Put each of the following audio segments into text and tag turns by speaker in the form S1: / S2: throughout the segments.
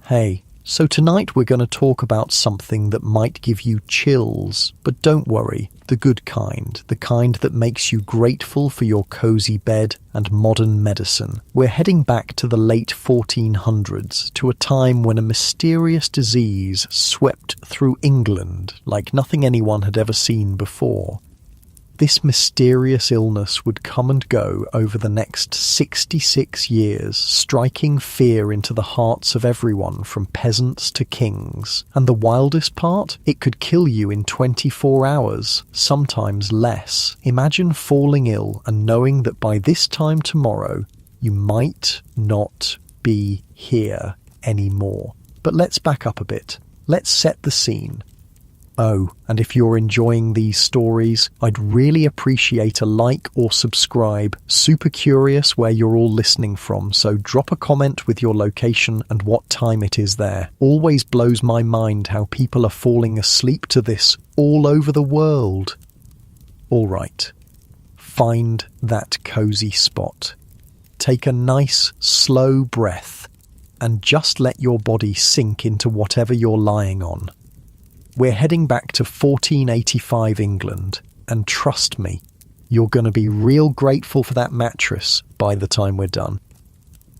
S1: Hey, so tonight we're going to talk about something that might give you chills, but don't worry, the good kind, the kind that makes you grateful for your cozy bed and modern medicine. We're heading back to the late 1400s, to a time when a mysterious disease swept through England like nothing anyone had ever seen before. This mysterious illness would come and go over the next 66 years, striking fear into the hearts of everyone from peasants to kings. And the wildest part? It could kill you in 24 hours, sometimes less. Imagine falling ill and knowing that by this time tomorrow, you might not be here anymore. But let's back up a bit. Let's set the scene. Oh, and if you're enjoying these stories, I'd really appreciate a like or subscribe. Super curious where you're all listening from, so drop a comment with your location and what time it is there. Always blows my mind how people are falling asleep to this all over the world. All right, find that cozy spot. Take a nice, slow breath and just let your body sink into whatever you're lying on. We're heading back to 1485 England, and trust me, you're going to be real grateful for that mattress by the time we're done.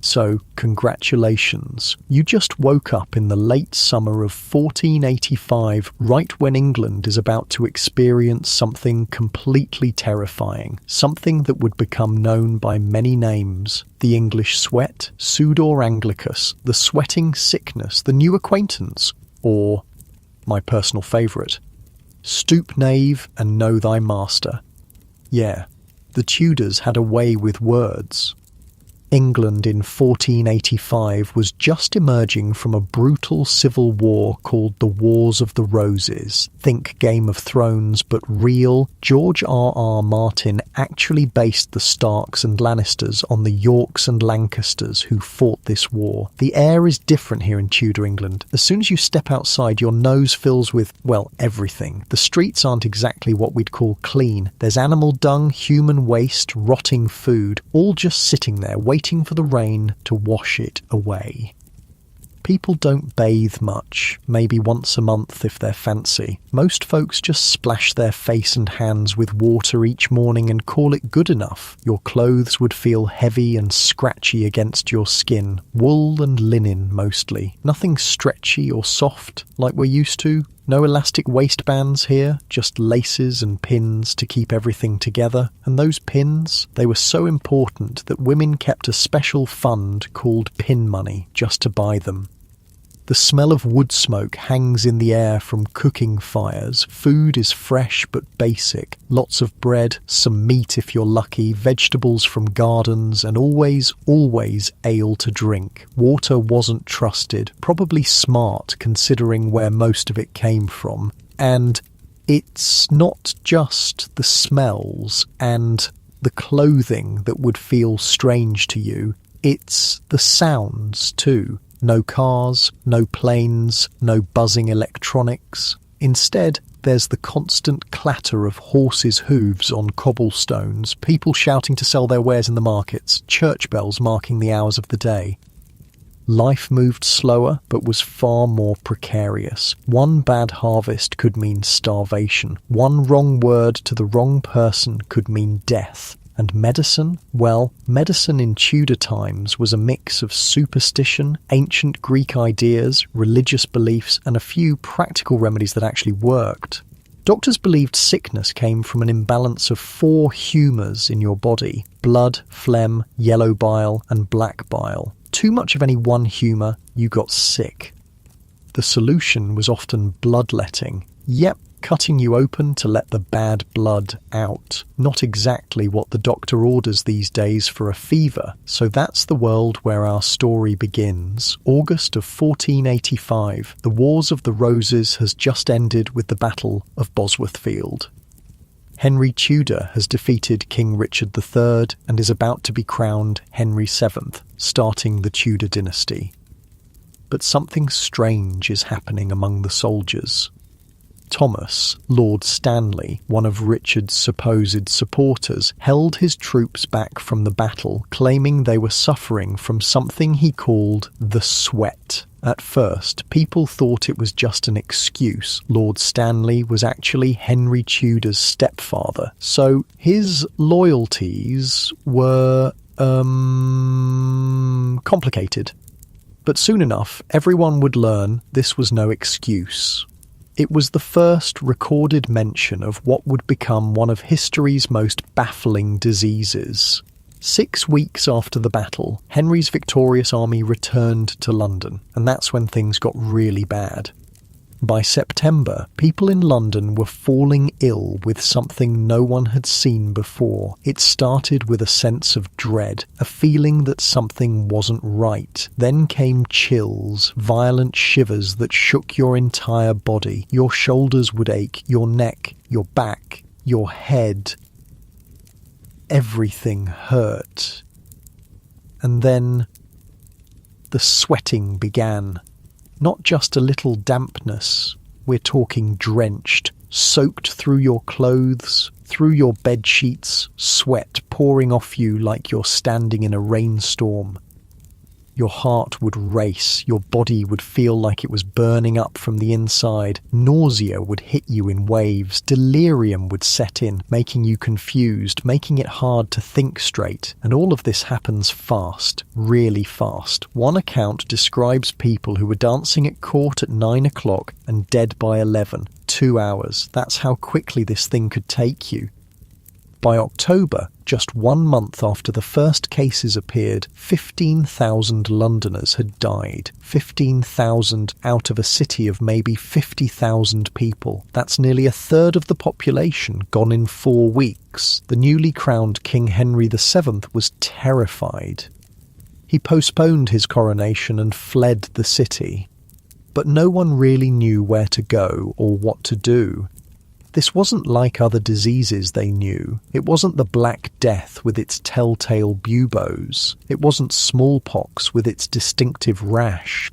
S1: So, congratulations. You just woke up in the late summer of 1485, right when England is about to experience something completely terrifying, something that would become known by many names. The English sweat, Sudor Anglicus, the sweating sickness, the new acquaintance, or my personal favourite, stoop knave and know thy master. Yeah, the Tudors had a way with words. England in 1485 was just emerging from a brutal civil war called the Wars of the Roses. Think Game of Thrones, but real. George R.R. Martin actually based the Starks and Lannisters on the Yorks and Lancasters who fought this war. The air is different here in Tudor England. As soon as you step outside, your nose fills with, well, everything. The streets aren't exactly what we'd call clean. There's animal dung, human waste, rotting food, all just sitting there waiting for the rain to wash it away. People don't bathe much, maybe once a month if they're fancy. Most folks just splash their face and hands with water each morning and call it good enough. Your clothes would feel heavy and scratchy against your skin. Wool and linen mostly. Nothing stretchy or soft like we're used to. No elastic waistbands here, just laces and pins to keep everything together. And those pins, they were so important that women kept a special fund called pin money just to buy them. The smell of wood smoke hangs in the air from cooking fires. Food is fresh but basic. Lots of bread, some meat if you're lucky, vegetables from gardens, and always ale to drink. Water wasn't trusted, probably smart considering where most of it came from. And it's not just the smells and the clothing that would feel strange to you, it's the sounds too. No cars, no planes, no buzzing electronics. Instead, there's the constant clatter of horses' hooves on cobblestones, people shouting to sell their wares in the markets, church bells marking the hours of the day. Life moved slower, but was far more precarious. One bad harvest could mean starvation. One wrong word to the wrong person could mean death. And medicine? Well, medicine in Tudor times was a mix of superstition, ancient Greek ideas, religious beliefs, and a few practical remedies that actually worked. Doctors believed sickness came from an imbalance of 4 humours in your body: blood, phlegm, yellow bile, and black bile. Too much of any one humour, you got sick. The solution was often bloodletting. Yep, cutting you open to let the bad blood out. Not exactly what the doctor orders these days for a fever. So that's the world where our story begins. August of 1485. The Wars of the Roses has just ended with the Battle of Bosworth Field. Henry Tudor has defeated King Richard III and is about to be crowned Henry VII, starting the Tudor dynasty. But something strange is happening among the soldiers. Thomas, Lord Stanley, one of Richard's supposed supporters, held his troops back from the battle, claiming they were suffering from something he called the sweat, At first, people thought it was just an excuse. Lord Stanley was actually Henry Tudor's stepfather, so his loyalties were, complicated. But soon enough, everyone would learn this was no excuse. It was the first recorded mention of what would become one of history's most baffling diseases. 6 weeks after the battle, Henry's victorious army returned to London, and that's when things got really bad. By September, people in London were falling ill with something no one had seen before. It started with a sense of dread, a feeling that something wasn't right. Then came chills, violent shivers that shook your entire body. Your shoulders would ache, your neck, your back, your head. Everything hurt. And then the sweating began. Not just a little dampness, we're talking drenched, soaked through your clothes, through your bed sheets, sweat pouring off you like you're standing in a rainstorm. Your heart would race, your body would feel like it was burning up from the inside, nausea would hit you in waves, delirium would set in, making you confused, making it hard to think straight. And all of this happens fast, really fast. One account describes people who were dancing at court at 9 o'clock and dead by 11, 2 hours. That's how quickly this thing could take you. By October, just 1 month after the first cases appeared, 15,000 Londoners had died. 15,000 out of a city of maybe 50,000 people. That's nearly a third of the population gone in 4 weeks. The newly crowned King Henry VII was terrified. He postponed his coronation and fled the city. But no one really knew where to go or what to do. This wasn't like other diseases they knew. It wasn't the Black Death with its telltale buboes. It wasn't smallpox with its distinctive rash.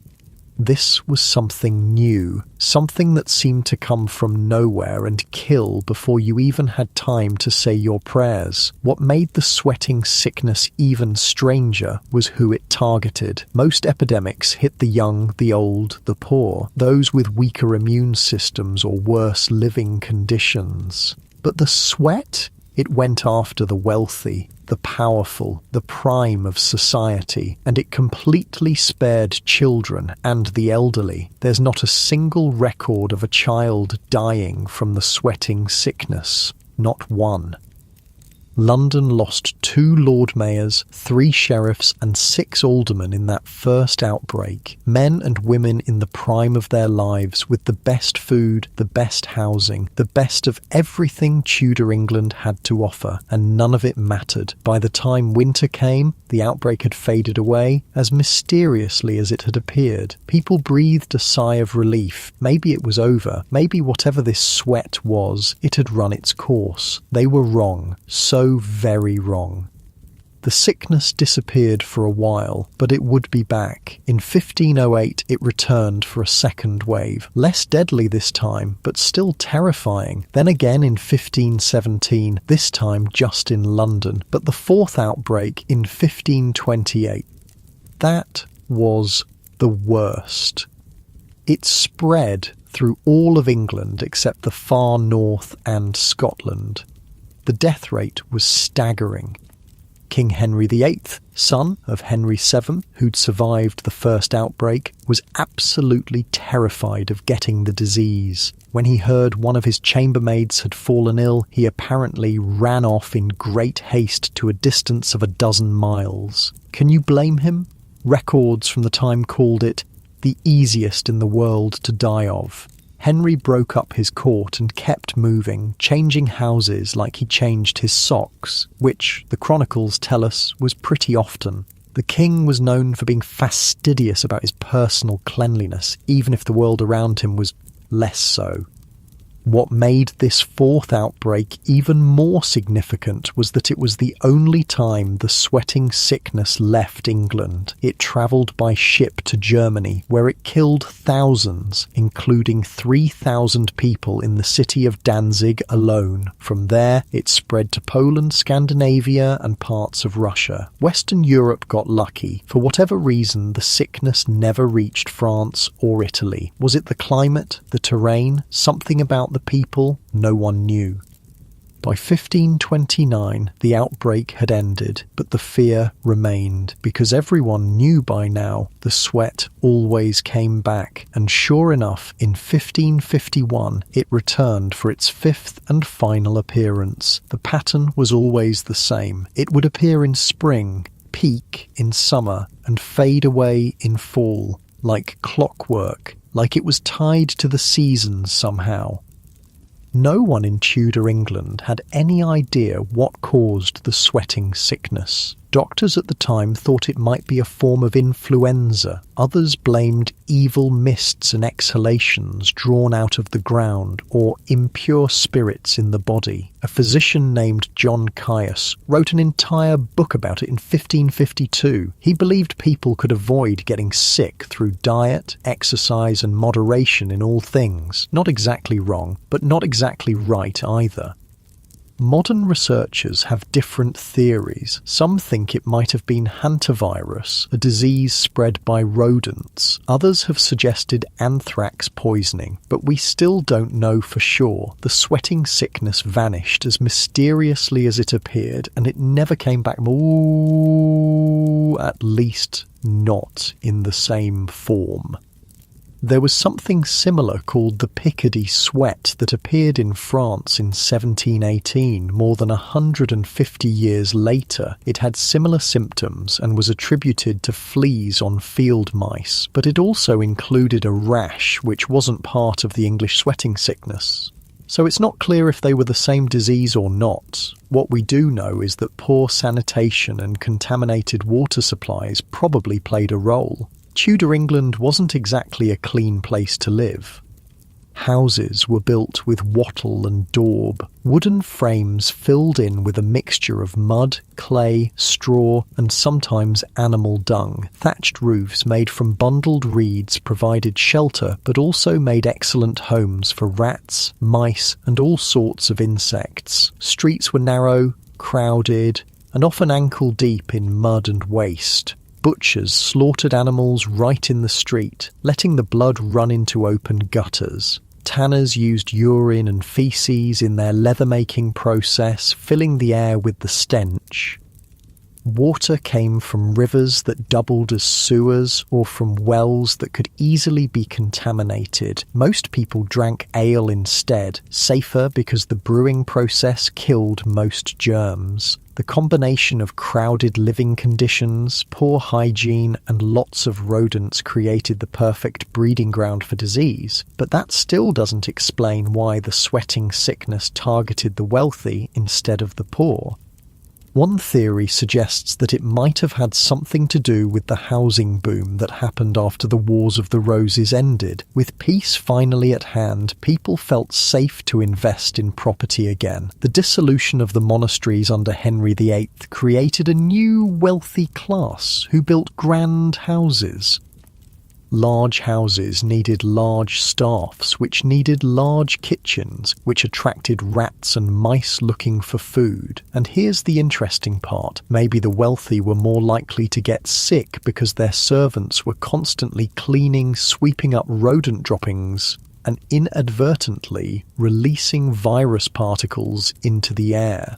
S1: This was something new, something that seemed to come from nowhere and kill before you even had time to say your prayers. What made the sweating sickness even stranger was who it targeted. Most epidemics hit the young, the old, the poor, those with weaker immune systems or worse living conditions. But the sweat? It went after the wealthy, the powerful, the prime of society, and it completely spared children and the elderly. There's not a single record of a child dying from the sweating sickness. Not one. London lost 2 Lord Mayors, 3 sheriffs and 6 aldermen in that first outbreak. Men and women in the prime of their lives with the best food, the best housing, the best of everything Tudor England had to offer, and none of it mattered. By the time winter came, the outbreak had faded away as mysteriously as it had appeared. People breathed a sigh of relief. Maybe it was over. Maybe whatever this sweat was, it had run its course. They were wrong. So very wrong. The sickness disappeared for a while, but it would be back. In 1508 it returned for a second wave. Less deadly this time, but still terrifying. Then again in 1517, this time just in London. But the fourth outbreak in 1528. That was the worst. It spread through all of England except the far north and Scotland. The death rate was staggering. King Henry VIII, son of Henry VII, who'd survived the first outbreak, was absolutely terrified of getting the disease. When he heard one of his chambermaids had fallen ill, he apparently ran off in great haste to a distance of 12 miles. Can you blame him? Records from the time called it the easiest in the world to die of. Henry broke up his court and kept moving, changing houses like he changed his socks, which, the chronicles tell us, was pretty often. The king was known for being fastidious about his personal cleanliness, even if the world around him was less so. What made this fourth outbreak even more significant was that it was the only time the sweating sickness left England. It travelled by ship to Germany, where it killed thousands, including 3,000 people in the city of Danzig alone. From there, it spread to Poland, Scandinavia, and parts of Russia. Western Europe got lucky. For whatever reason, the sickness never reached France or Italy. Was it the climate, the terrain, something about the people? No one knew. By 1529, the outbreak had ended, but the fear remained, because everyone knew by now the sweat always came back, and sure enough, in 1551, it returned for its fifth and final appearance. The pattern was always the same. It would appear in spring, peak in summer, and fade away in fall, like clockwork, like it was tied to the seasons somehow. No one in Tudor England had any idea what caused the sweating sickness. Doctors at the time thought it might be a form of influenza. Others blamed evil mists and exhalations drawn out of the ground or impure spirits in the body. A physician named John Caius wrote an entire book about it in 1552. He believed people could avoid getting sick through diet, exercise and moderation in all things. Not exactly wrong, but not exactly right either. Modern researchers have different theories. Some think it might have been hantavirus, a disease spread by rodents. Others have suggested anthrax poisoning, but we still don't know for sure. The sweating sickness vanished as mysteriously as it appeared, and it never came back. At least not in the same form. There was something similar called the Picardy sweat that appeared in France in 1718, more than 150 years later. It had similar symptoms and was attributed to fleas on field mice, but it also included a rash which wasn't part of the English sweating sickness. So it's not clear if they were the same disease or not. What we do know is that poor sanitation and contaminated water supplies probably played a role. Tudor England wasn't exactly a clean place to live. Houses were built with wattle and daub, wooden frames filled in with a mixture of mud, clay, straw, and sometimes animal dung. Thatched roofs made from bundled reeds provided shelter, but also made excellent homes for rats, mice, and all sorts of insects. Streets were narrow, crowded, and often ankle-deep in mud and waste. Butchers slaughtered animals right in the street, letting the blood run into open gutters. Tanners used urine and feces in their leather-making process, filling the air with the stench. Water came from rivers that doubled as sewers or from wells that could easily be contaminated. Most people drank ale instead, safer because the brewing process killed most germs. The combination of crowded living conditions, poor hygiene, and lots of rodents created the perfect breeding ground for disease. But that still doesn't explain why the sweating sickness targeted the wealthy instead of the poor. One theory suggests that it might have had something to do with the housing boom that happened after the Wars of the Roses ended. With peace finally at hand, people felt safe to invest in property again. The dissolution of the monasteries under Henry VIII created a new wealthy class who built grand houses. Large houses needed large staffs, which needed large kitchens, which attracted rats and mice looking for food. And here's the interesting part. Maybe the wealthy were more likely to get sick because their servants were constantly cleaning, sweeping up rodent droppings, and inadvertently releasing virus particles into the air.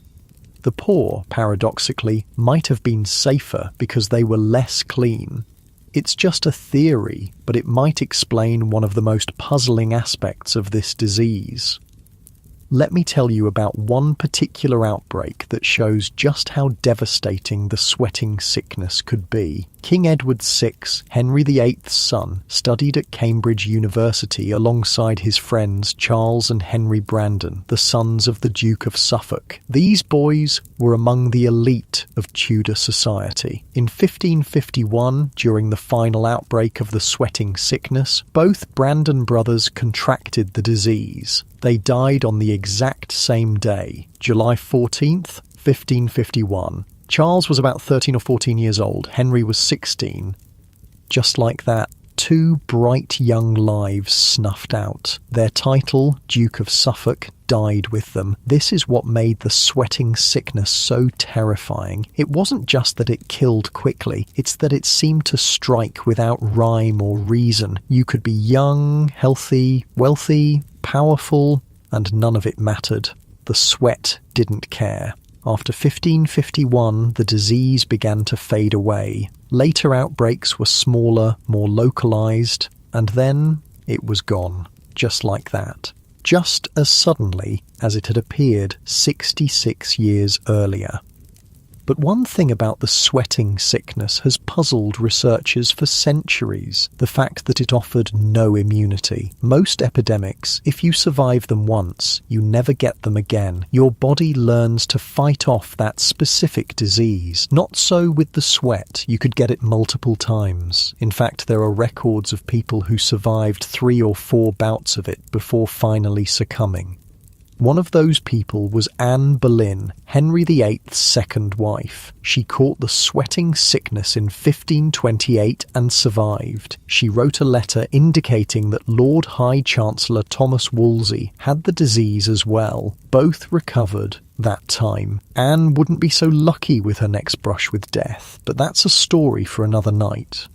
S1: The poor, paradoxically, might have been safer because they were less clean. It's just a theory, but it might explain one of the most puzzling aspects of this disease. Let me tell you about one particular outbreak that shows just how devastating the sweating sickness could be. King Edward VI, Henry VIII's son, studied at Cambridge University alongside his friends Charles and Henry Brandon, the sons of the Duke of Suffolk. These boys were among the elite of Tudor society. In 1551, during the final outbreak of the sweating sickness, both Brandon brothers contracted the disease. They died on the exact same day, July 14th, 1551. Charles was about 13 or 14 years old. Henry was 16. Just like that, two bright young lives snuffed out. Their title, Duke of Suffolk, died with them. This is what made the sweating sickness so terrifying. It wasn't just that it killed quickly, it's that it seemed to strike without rhyme or reason. You could be young, healthy, wealthy, powerful, and none of it mattered. The sweat didn't care. After 1551, the disease began to fade away. Later outbreaks were smaller, more localized, and then it was gone, just like that. Just as suddenly as it had appeared 66 years earlier. But one thing about the sweating sickness has puzzled researchers for centuries, the fact that it offered no immunity. Most epidemics, if you survive them once, you never get them again. Your body learns to fight off that specific disease. Not so with the sweat, you could get it multiple times. In fact, there are records of people who survived 3 or 4 bouts of it before finally succumbing. One of those people was Anne Boleyn, Henry VIII's second wife. She caught the sweating sickness in 1528 and survived. She wrote a letter indicating that Lord High Chancellor Thomas Wolsey had the disease as well. Both recovered that time. Anne wouldn't be so lucky with her next brush with death, but that's a story for another night.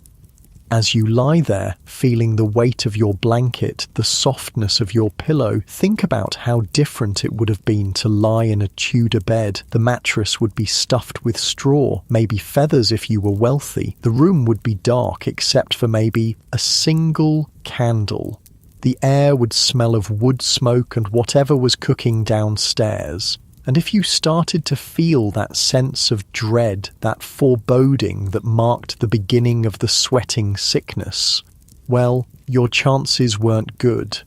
S1: As you lie there, feeling the weight of your blanket, the softness of your pillow, think about how different it would have been to lie in a Tudor bed. The mattress would be stuffed with straw, maybe feathers if you were wealthy. The room would be dark except for maybe a single candle. The air would smell of wood smoke and whatever was cooking downstairs. And if you started to feel that sense of dread, that foreboding that marked the beginning of the sweating sickness, well, your chances weren't good.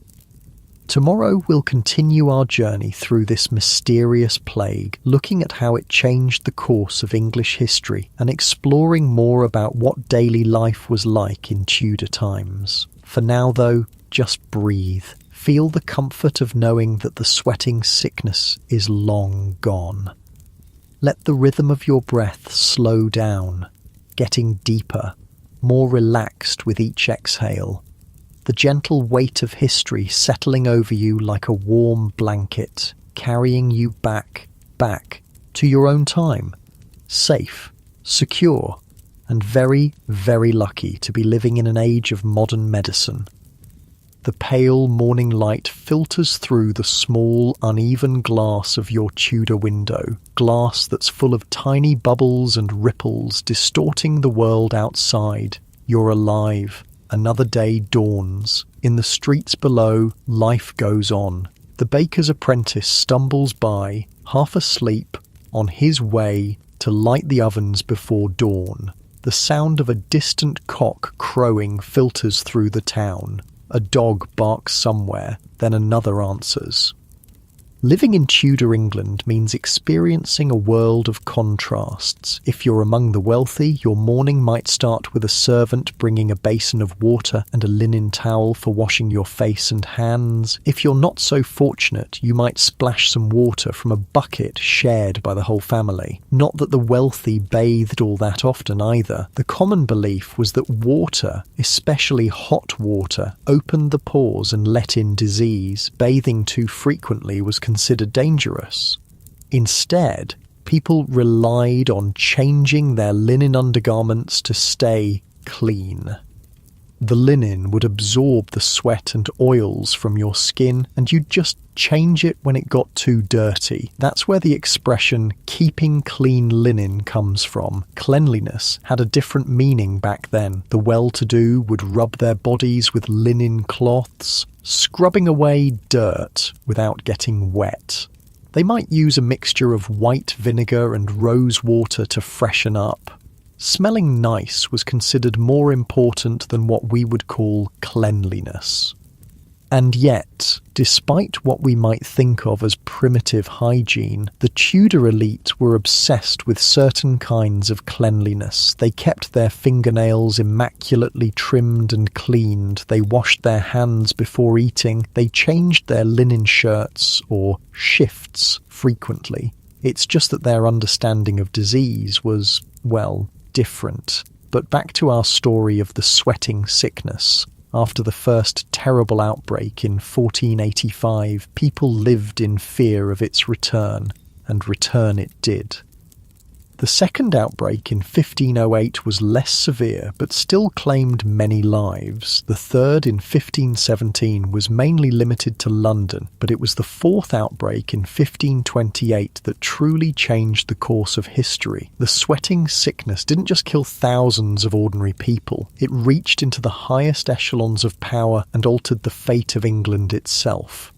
S1: Tomorrow we'll continue our journey through this mysterious plague, looking at how it changed the course of English history and exploring more about what daily life was like in Tudor times. For now, though, just breathe. Feel the comfort of knowing that the sweating sickness is long gone. Let the rhythm of your breath slow down, getting deeper, more relaxed with each exhale. The gentle weight of history settling over you like a warm blanket, carrying you back to your own time. Safe, secure, and very, very lucky to be living in an age of modern medicine. The pale morning light filters through the small, uneven glass of your Tudor window, glass that's full of tiny bubbles and ripples distorting the world outside. You're alive. Another day dawns. In the streets below, life goes on. The baker's apprentice stumbles by, half asleep, on his way to light the ovens before dawn. The sound of a distant cock crowing filters through the town. A dog barks somewhere, then another answers. Living in Tudor England means experiencing a world of contrasts. If you're among the wealthy, your morning might start with a servant bringing a basin of water and a linen towel for washing your face and hands. If you're not so fortunate, you might splash some water from a bucket shared by the whole family. Not that the wealthy bathed all that often either. The common belief was that water, especially hot water, opened the pores and let in disease. Bathing too frequently was considered dangerous. Instead, people relied on changing their linen undergarments to stay clean. The linen would absorb the sweat and oils from your skin, and you'd just change it when it got too dirty. That's where the expression keeping clean linen comes from. Cleanliness had a different meaning back then. The well-to-do would rub their bodies with linen cloths, scrubbing away dirt without getting wet. They might use a mixture of white vinegar and rose water to freshen up. Smelling nice was considered more important than what we would call cleanliness. And yet, despite what we might think of as primitive hygiene, the Tudor elite were obsessed with certain kinds of cleanliness. They kept their fingernails immaculately trimmed and cleaned. They washed their hands before eating. They changed their linen shirts, or shifts, frequently. It's just that their understanding of disease was, well, different. But back to our story of the sweating sickness. After the first terrible outbreak in 1485, people lived in fear of its return, and return it did. The second outbreak in 1508 was less severe, but still claimed many lives. The third in 1517 was mainly limited to London, but it was the fourth outbreak in 1528 that truly changed the course of history. The sweating sickness didn't just kill thousands of ordinary people, it reached into the highest echelons of power and altered the fate of England itself.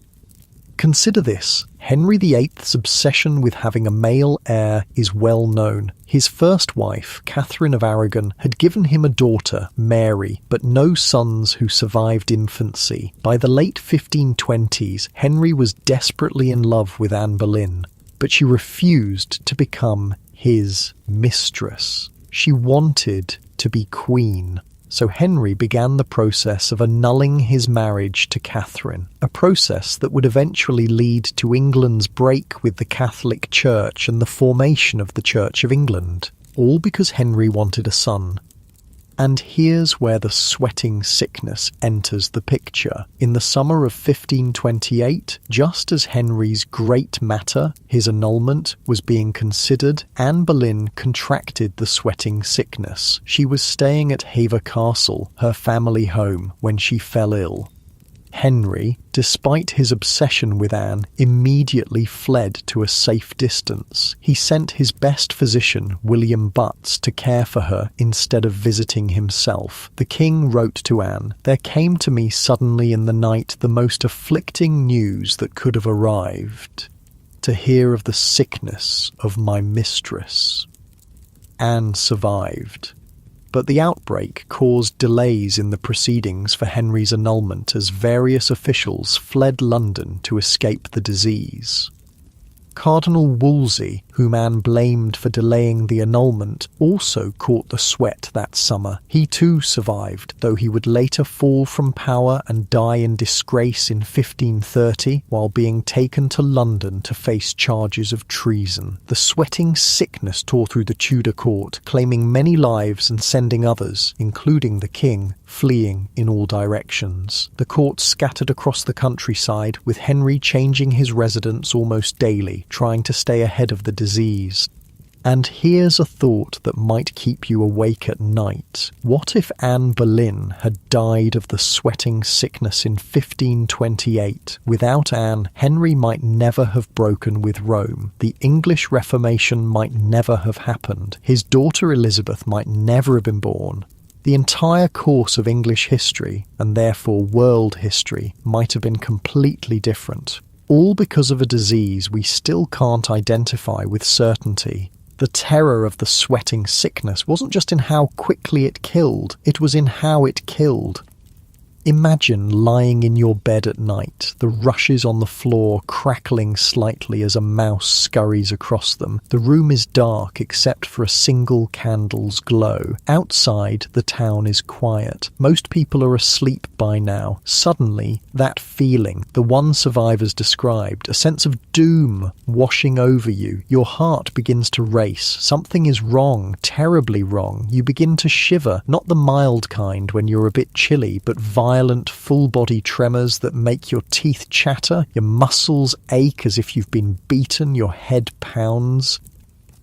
S1: Consider this. Henry VIII's obsession with having a male heir is well known. His first wife, Catherine of Aragon, had given him a daughter, Mary, but no sons who survived infancy. By the late 1520s, Henry was desperately in love with Anne Boleyn, but she refused to become his mistress. She wanted to be queen. So Henry began the process of annulling his marriage to Catherine, a process that would eventually lead to England's break with the Catholic Church and the formation of the Church of England, all because Henry wanted a son. And here's where the sweating sickness enters the picture. In the summer of 1528, just as Henry's great matter, his annulment, was being considered, Anne Boleyn contracted the sweating sickness. She was staying at Hever Castle, her family home, when she fell ill. Henry, despite his obsession with Anne, immediately fled to a safe distance. He sent his best physician, William Butts, to care for her instead of visiting himself. The king wrote to Anne, "There came to me suddenly in the night the most afflicting news that could have arrived, to hear of the sickness of my mistress." Anne survived. But the outbreak caused delays in the proceedings for Henry's annulment as various officials fled London to escape the disease. Cardinal Wolsey, whom Anne blamed for delaying the annulment, also caught the sweat that summer. He too survived, though he would later fall from power and die in disgrace in 1530 while being taken to London to face charges of treason. The sweating sickness tore through the Tudor court, claiming many lives and sending others, including the king, fleeing in all directions. The court scattered across the countryside, with Henry changing his residence almost daily, trying to stay ahead of the disease. And here's a thought that might keep you awake at night. What if Anne Boleyn had died of the sweating sickness in 1528? Without Anne, Henry might never have broken with Rome. The English Reformation might never have happened. His daughter Elizabeth might never have been born. The entire course of English history, and therefore world history, might have been completely different. All because of a disease we still can't identify with certainty. The terror of the sweating sickness wasn't just in how quickly it killed, it was in how it killed. Imagine lying in your bed at night, the rushes on the floor crackling slightly as a mouse scurries across them. The room is dark except for a single candle's glow. Outside, the town is quiet. Most people are asleep by now. Suddenly, that feeling, the one survivors described, a sense of doom washing over you. Your heart begins to race. Something is wrong, terribly wrong. You begin to shiver, not the mild kind when you're a bit chilly, but violent full-body tremors that make your teeth chatter, your muscles ache as if you've been beaten, your head pounds.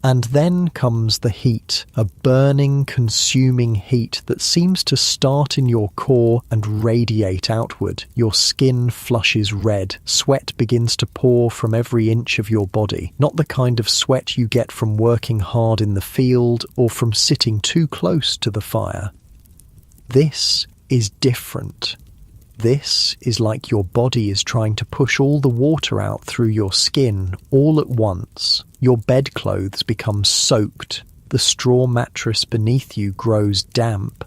S1: And then comes the heat, a burning, consuming heat that seems to start in your core and radiate outward. Your skin flushes red. Sweat begins to pour from every inch of your body. Not the kind of sweat you get from working hard in the field or from sitting too close to the fire. This is different. This is like your body is trying to push all the water out through your skin all at once. Your bedclothes become soaked. The straw mattress beneath you grows damp.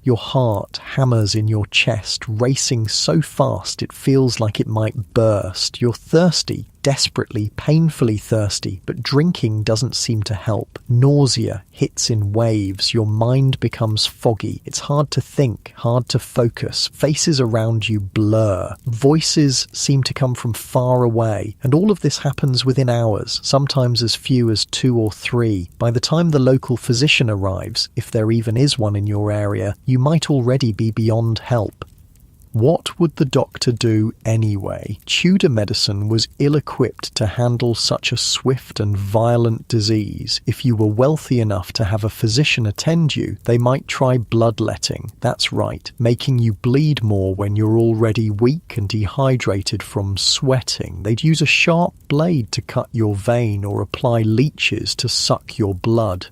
S1: Your heart hammers in your chest, racing so fast it feels like it might burst. You're thirsty, desperately, painfully thirsty, but drinking doesn't seem to help. Nausea hits in waves. Your mind becomes foggy. It's hard to think, hard to focus. Faces around you blur. Voices seem to come from far away. And all of this happens within hours, sometimes as few as 2 or 3. By the time the local physician arrives, if there even is one in your area, you might already be beyond help. What would the doctor do anyway? Tudor medicine was ill-equipped to handle such a swift and violent disease. If you were wealthy enough to have a physician attend you, they might try bloodletting. That's right, making you bleed more when you're already weak and dehydrated from sweating. They'd use a sharp blade to cut your vein or apply leeches to suck your blood.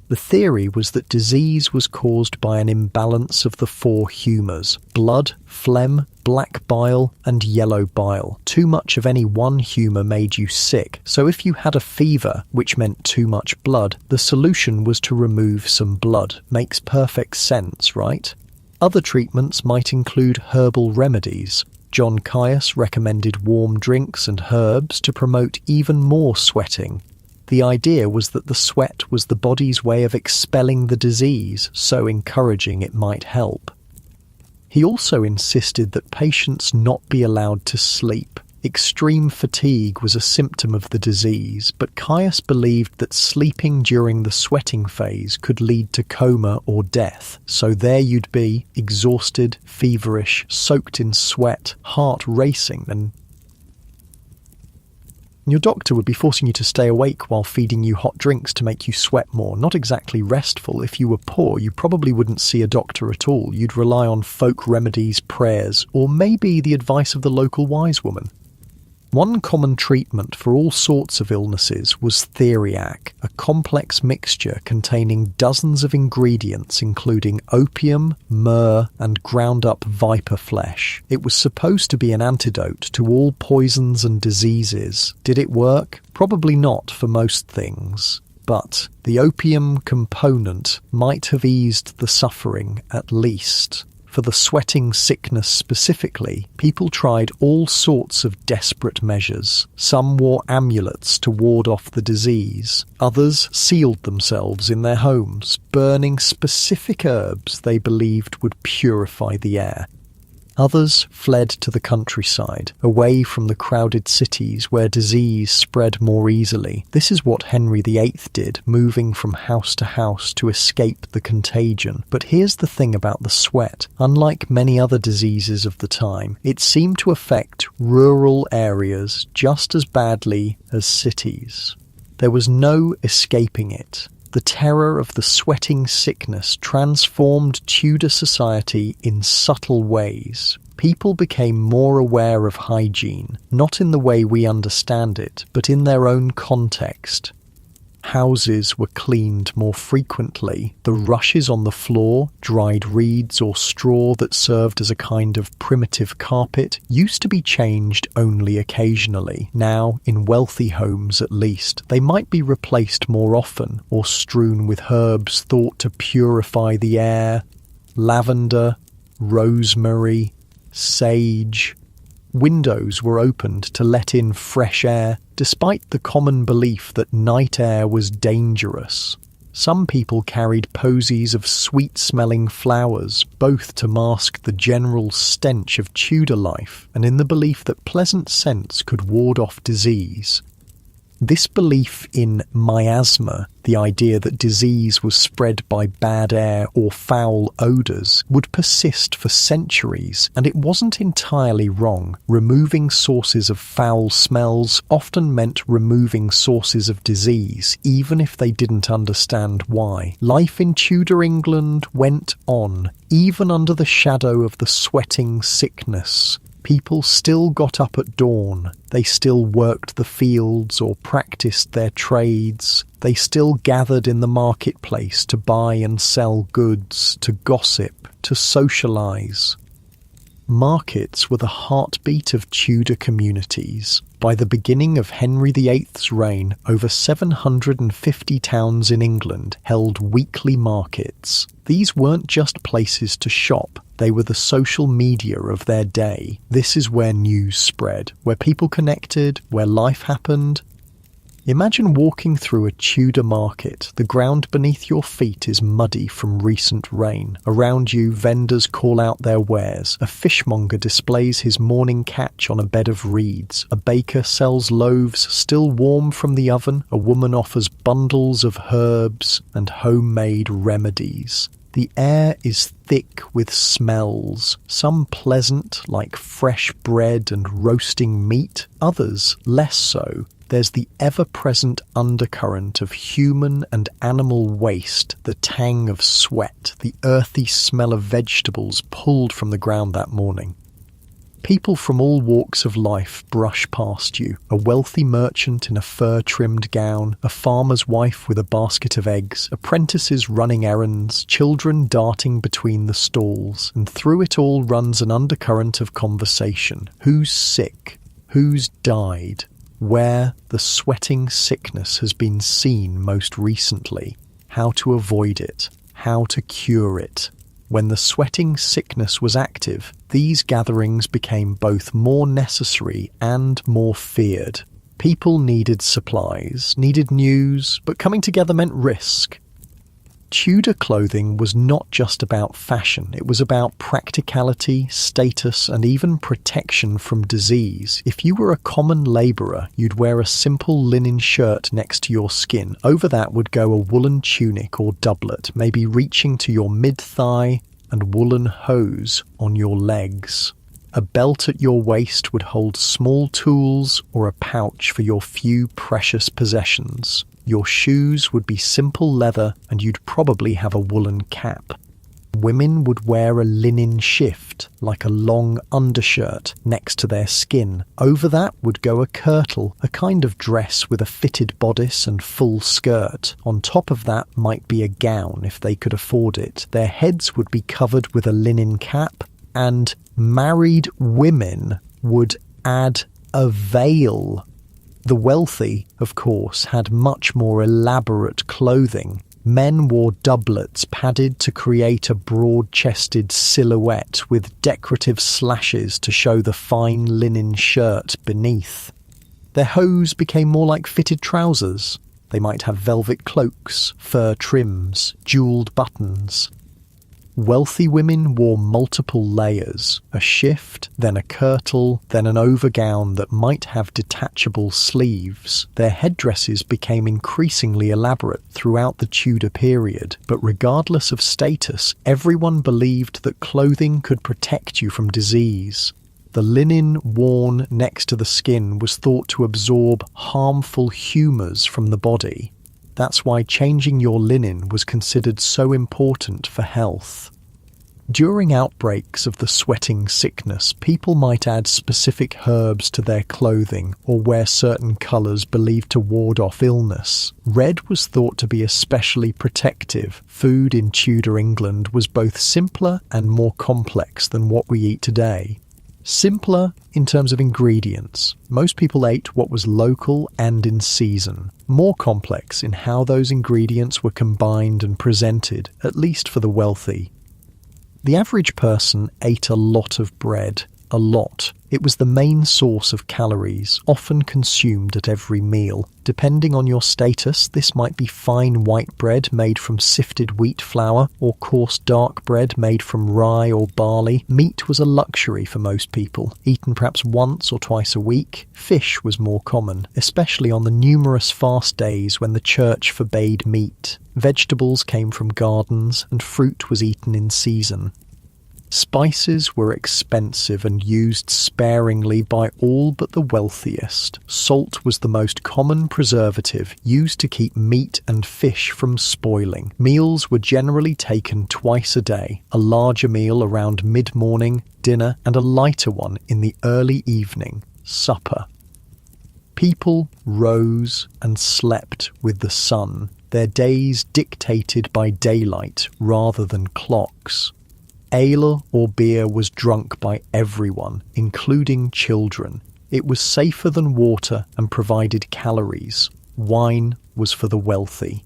S1: The theory was that disease was caused by an imbalance of the 4 humours: blood, phlegm, black bile, and yellow bile. Too much of any one humour made you sick, so if you had a fever, which meant too much blood, the solution was to remove some blood. Makes perfect sense, right? Other treatments might include herbal remedies. John Caius recommended warm drinks and herbs to promote even more sweating. The idea was that the sweat was the body's way of expelling the disease, so encouraging it might help. He also insisted that patients not be allowed to sleep. Extreme fatigue was a symptom of the disease, but Caius believed that sleeping during the sweating phase could lead to coma or death. So there you'd be, exhausted, feverish, soaked in sweat, heart racing, and your doctor would be forcing you to stay awake while feeding you hot drinks to make you sweat more. Not exactly restful. If you were poor, you probably wouldn't see a doctor at all. You'd rely on folk remedies, prayers, or maybe the advice of the local wise woman. One common treatment for all sorts of illnesses was theriac, a complex mixture containing dozens of ingredients including opium, myrrh, and ground-up viper flesh. It was supposed to be an antidote to all poisons and diseases. Did it work? Probably not for most things. But the opium component might have eased the suffering at least. For the sweating sickness specifically, people tried all sorts of desperate measures. Some wore amulets to ward off the disease. Others sealed themselves in their homes, burning specific herbs they believed would purify the air. Others fled to the countryside, away from the crowded cities where disease spread more easily. This is what Henry VIII did, moving from house to house to escape the contagion. But here's the thing about the sweat. Unlike many other diseases of the time, it seemed to affect rural areas just as badly as cities. There was no escaping it. The terror of the sweating sickness transformed Tudor society in subtle ways. People became more aware of hygiene, not in the way we understand it, but in their own context. Houses were cleaned more frequently. The rushes on the floor, dried reeds or straw that served as a kind of primitive carpet, used to be changed only occasionally. Now, in wealthy homes at least, they might be replaced more often or strewn with herbs thought to purify the air. Lavender, rosemary, sage. Windows were opened to let in fresh air, despite the common belief that night air was dangerous. Some people carried posies of sweet-smelling flowers, both to mask the general stench of Tudor life and in the belief that pleasant scents could ward off disease. This belief in miasma, the idea that disease was spread by bad air or foul odours, would persist for centuries, and it wasn't entirely wrong. Removing sources of foul smells often meant removing sources of disease, even if they didn't understand why. Life in Tudor England went on, even under the shadow of the sweating sickness. People still got up at dawn, they still worked the fields or practiced their trades, they still gathered in the marketplace to buy and sell goods, to gossip, to socialise. Markets were the heartbeat of Tudor communities. By the beginning of Henry VIII's reign, over 750 towns in England held weekly markets. These weren't just places to shop, they were the social media of their day. This is where news spread, where people connected, where life happened. Imagine walking through a Tudor market. The ground beneath your feet is muddy from recent rain. Around you, vendors call out their wares. A fishmonger displays his morning catch on a bed of reeds. A baker sells loaves still warm from the oven. A woman offers bundles of herbs and homemade remedies. The air is thick with smells, some pleasant like fresh bread and roasting meat, others less so. There's the ever-present undercurrent of human and animal waste, the tang of sweat, the earthy smell of vegetables pulled from the ground that morning. People from all walks of life brush past you. A wealthy merchant in a fur-trimmed gown, a farmer's wife with a basket of eggs, apprentices running errands, children darting between the stalls, and through it all runs an undercurrent of conversation. Who's sick? Who's died? Where the sweating sickness has been seen most recently, how to avoid it, how to cure it. When the sweating sickness was active, these gatherings became both more necessary and more feared. People needed supplies, needed news, but coming together meant risk. Tudor clothing was not just about fashion, it was about practicality, status, and even protection from disease. If you were a common labourer, you'd wear a simple linen shirt next to your skin. Over that would go a woolen tunic or doublet, maybe reaching to your mid-thigh, and woolen hose on your legs. A belt at your waist would hold small tools or a pouch for your few precious possessions. Your shoes would be simple leather and you'd probably have a woolen cap. Women would wear a linen shift, like a long undershirt, next to their skin. Over that would go a kirtle, a kind of dress with a fitted bodice and full skirt. On top of that might be a gown if they could afford it. Their heads would be covered with a linen cap, and married women would add a veil. The wealthy, of course, had much more elaborate clothing. Men wore doublets padded to create a broad-chested silhouette with decorative slashes to show the fine linen shirt beneath. Their hose became more like fitted trousers. They might have velvet cloaks, fur trims, jewelled buttons. Wealthy women wore multiple layers, a shift, then a kirtle, then an overgown that might have detachable sleeves. Their headdresses became increasingly elaborate throughout the Tudor period, but regardless of status, everyone believed that clothing could protect you from disease. The linen worn next to the skin was thought to absorb harmful humours from the body. That's why changing your linen was considered so important for health. During outbreaks of the sweating sickness, people might add specific herbs to their clothing or wear certain colours believed to ward off illness. Red was thought to be especially protective. Food in Tudor England was both simpler and more complex than what we eat today. Simpler in terms of ingredients. Most people ate what was local and in season. More complex in how those ingredients were combined and presented, at least for the wealthy. The average person ate a lot of bread. A lot. It was the main source of calories, often consumed at every meal. Depending on your status, this might be fine white bread made from sifted wheat flour, or coarse dark bread made from rye or barley. Meat was a luxury for most people, eaten perhaps once or twice a week. Fish was more common, especially on the numerous fast days when the church forbade meat. Vegetables came from gardens, and fruit was eaten in season. Spices were expensive and used sparingly by all but the wealthiest. Salt was the most common preservative, used to keep meat and fish from spoiling. Meals were generally taken twice a day, a larger meal around mid-morning, dinner, and a lighter one in the early evening, supper. People rose and slept with the sun, their days dictated by daylight rather than clocks. Ale or beer was drunk by everyone, including children. It was safer than water and provided calories. Wine was for the wealthy.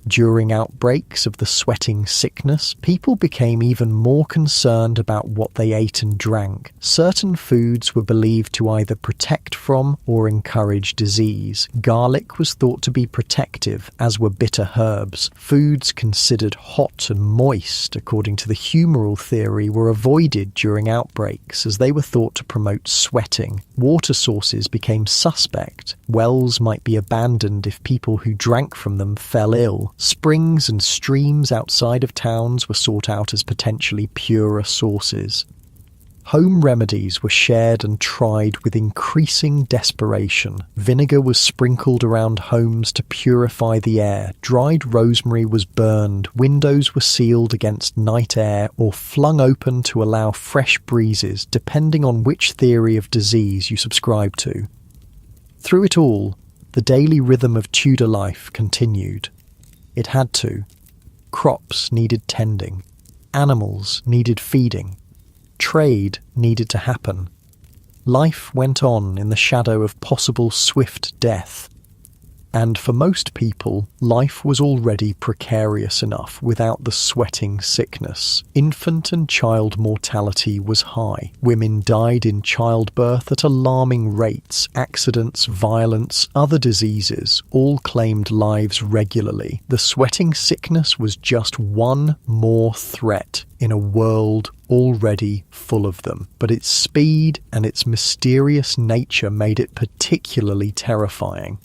S1: During outbreaks of the sweating sickness, people became even more concerned about what they ate and drank. Certain foods were believed to either protect from or encourage disease. Garlic was thought to be protective, as were bitter herbs. Foods considered hot and moist, according to the humoral theory, were avoided during outbreaks, as they were thought to promote sweating. Water sources became suspect. Wells might be abandoned if people who drank from them fell ill. Springs and streams outside of towns were sought out as potentially purer sources. Home remedies were shared and tried with increasing desperation. Vinegar was sprinkled around homes to purify the air. Dried rosemary was burned. Windows were sealed against night air or flung open to allow fresh breezes, depending on which theory of disease you subscribe to. Through it all, the daily rhythm of Tudor life continued. It had to. Crops needed tending. Animals needed feeding. Trade needed to happen. Life went on in the shadow of possible swift death. And for most people, life was already precarious enough without the sweating sickness. Infant and child mortality was high. Women died in childbirth at alarming rates. Accidents, violence, other diseases all claimed lives regularly. The sweating sickness was just one more threat in a world already full of them. But its speed and its mysterious nature made it particularly terrifying.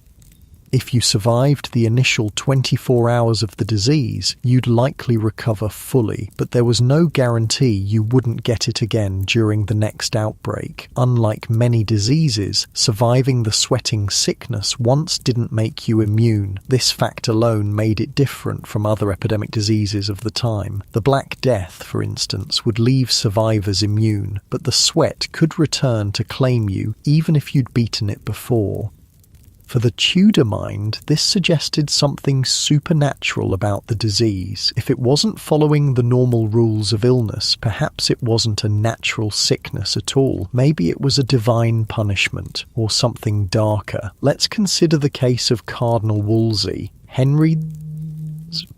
S1: If you survived the initial 24 hours of the disease, you'd likely recover fully, but there was no guarantee you wouldn't get it again during the next outbreak. Unlike many diseases, surviving the sweating sickness once didn't make you immune. This fact alone made it different from other epidemic diseases of the time. The Black Death, for instance, would leave survivors immune, but the sweat could return to claim you even if you'd beaten it before. For the Tudor mind, this suggested something supernatural about the disease. If it wasn't following the normal rules of illness, perhaps it wasn't a natural sickness at all. Maybe it was a divine punishment, or something darker. Let's consider the case of Cardinal Wolsey, Henry's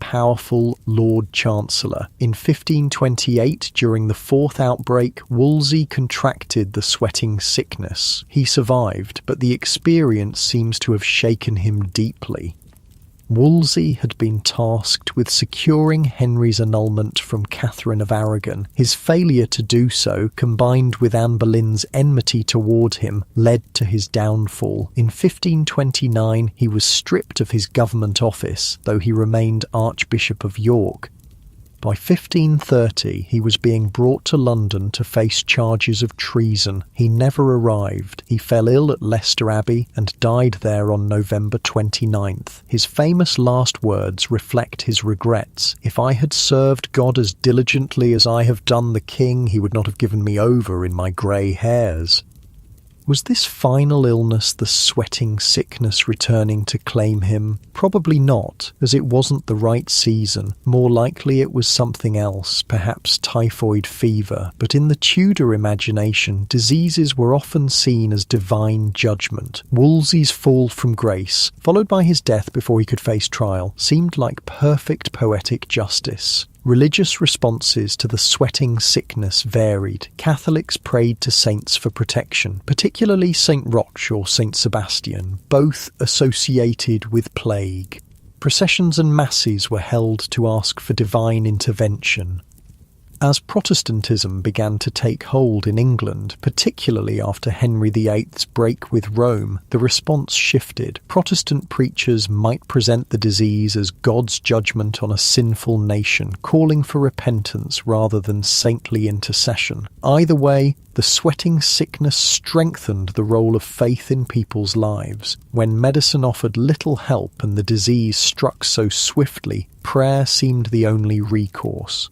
S1: powerful Lord Chancellor. In 1528, during the fourth outbreak, Wolsey contracted the sweating sickness. He survived, but the experience seems to have shaken him deeply. Wolsey had been tasked with securing Henry's annulment from Catherine of Aragon. His failure to do so, combined with Anne Boleyn's enmity toward him, led to his downfall. In 1529, he was stripped of his government office, though he remained Archbishop of York. By 1530, he was being brought to London to face charges of treason. He never arrived. He fell ill at Leicester Abbey and died there on November 29th. His famous last words reflect his regrets. "If I had served God as diligently as I have done the king, he would not have given me over in my grey hairs." Was this final illness the sweating sickness returning to claim him? Probably not, as it wasn't the right season. More likely it was something else, perhaps typhoid fever. But in the Tudor imagination, diseases were often seen as divine judgment. Wolsey's fall from grace, followed by his death before he could face trial, seemed like perfect poetic justice. Religious responses to the sweating sickness varied. Catholics prayed to saints for protection, particularly St. Roch or St. Sebastian, both associated with plague. Processions and masses were held to ask for divine intervention. As Protestantism began to take hold in England, particularly after Henry VIII's break with Rome, the response shifted. Protestant preachers might present the disease as God's judgment on a sinful nation, calling for repentance rather than saintly intercession. Either way, the sweating sickness strengthened the role of faith in people's lives. When medicine offered little help and the disease struck so swiftly, prayer seemed the only recourse.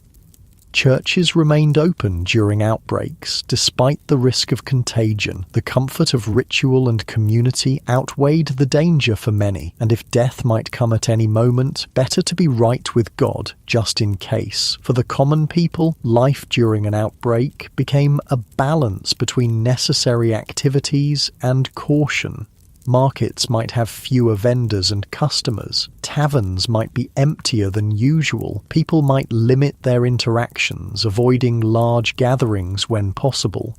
S1: Churches remained open during outbreaks, despite the risk of contagion. The comfort of ritual and community outweighed the danger for many, and if death might come at any moment, better to be right with God, just in case. For the common people, life during an outbreak became a balance between necessary activities and caution. Markets might have fewer vendors and customers. Taverns might be emptier than usual. People might limit their interactions, avoiding large gatherings when possible.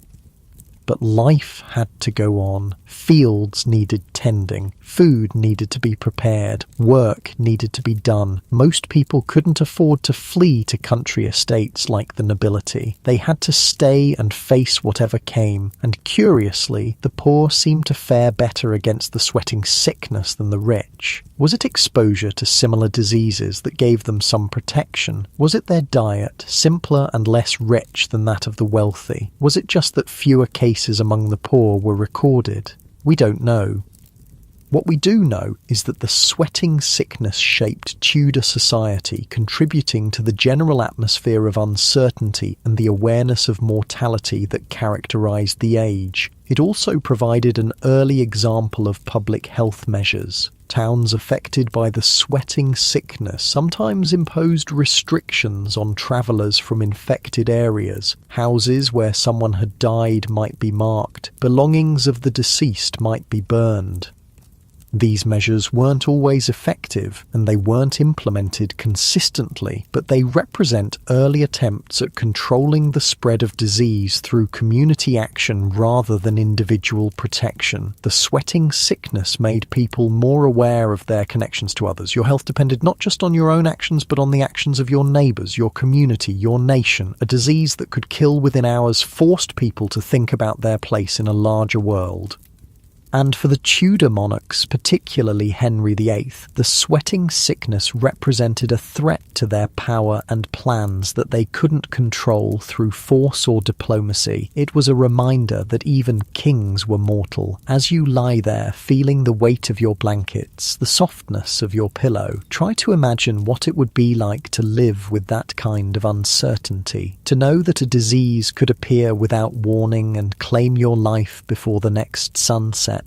S1: But life had to go on. Fields needed tending. Food needed to be prepared. Work needed to be done. Most people couldn't afford to flee to country estates like the nobility. They had to stay and face whatever came, and curiously, the poor seemed to fare better against the sweating sickness than the rich. Was it exposure to similar diseases that gave them some protection? Was it their diet, simpler and less rich than that of the wealthy? Was it just that fewer cases among the poor were recorded? We don't know. What we do know is that the sweating sickness shaped Tudor society, contributing to the general atmosphere of uncertainty and the awareness of mortality that characterized the age. It also provided an early example of public health measures. Towns affected by the sweating sickness sometimes imposed restrictions on travellers from infected areas. Houses where someone had died might be marked. Belongings of the deceased might be burned. These measures weren't always effective, and they weren't implemented consistently, but they represent early attempts at controlling the spread of disease through community action rather than individual protection. The sweating sickness made people more aware of their connections to others. Your health depended not just on your own actions, but on the actions of your neighbours, your community, your nation. A disease that could kill within hours forced people to think about their place in a larger world. And for the Tudor monarchs, particularly Henry VIII, the sweating sickness represented a threat to their power and plans that they couldn't control through force or diplomacy. It was a reminder that even kings were mortal. As you lie there, feeling the weight of your blankets, the softness of your pillow, try to imagine what it would be like to live with that kind of uncertainty. To know that a disease could appear without warning and claim your life before the next sunset.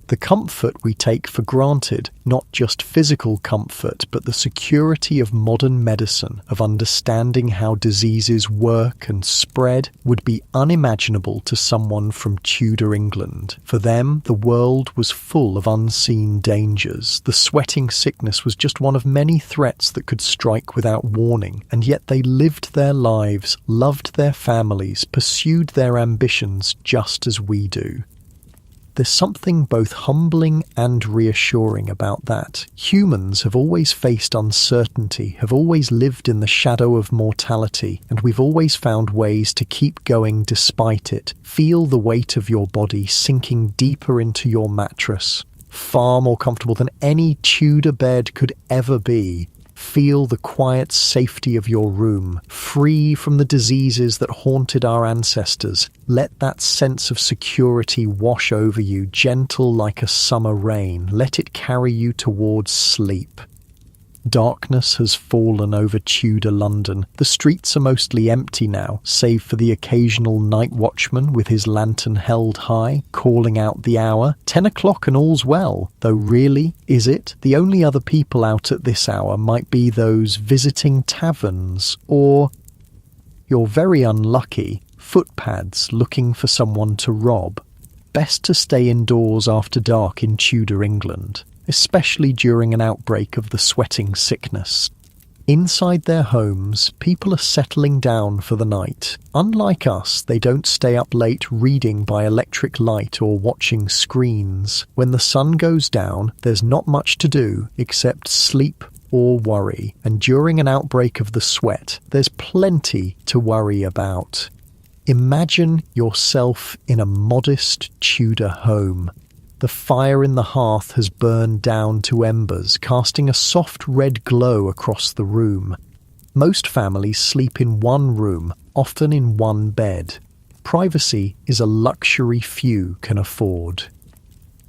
S1: The comfort we take for granted, not just physical comfort, but the security of modern medicine, of understanding how diseases work and spread, would be unimaginable to someone from Tudor England. For them, the world was full of unseen dangers. The sweating sickness was just one of many threats that could strike without warning, and yet they lived their lives, loved their families, pursued their ambitions just as we do. There's something both humbling and reassuring about that. Humans have always faced uncertainty, have always lived in the shadow of mortality, and we've always found ways to keep going despite it. Feel the weight of your body sinking deeper into your mattress. Far more comfortable than any Tudor bed could ever be. Feel the quiet safety of your room, free from the diseases that haunted our ancestors. Let that sense of security wash over you, gentle like a summer rain. Let it carry you towards sleep. Darkness has fallen over Tudor London. The streets are mostly empty now, save for the occasional night watchman with his lantern held high, calling out the hour. 10 o'clock and all's well. Though really, is it? The only other people out at this hour might be those visiting taverns, or, you're very unlucky, footpads looking for someone to rob. Best to stay indoors after dark in Tudor England, especially during an outbreak of the sweating sickness. Inside their homes, people are settling down for the night. Unlike us, they don't stay up late reading by electric light or watching screens. When the sun goes down, there's not much to do except sleep or worry. And during an outbreak of the sweat, there's plenty to worry about. Imagine yourself in a modest Tudor home. The fire in the hearth has burned down to embers, casting a soft red glow across the room. Most families sleep in one room, often in one bed. Privacy is a luxury few can afford.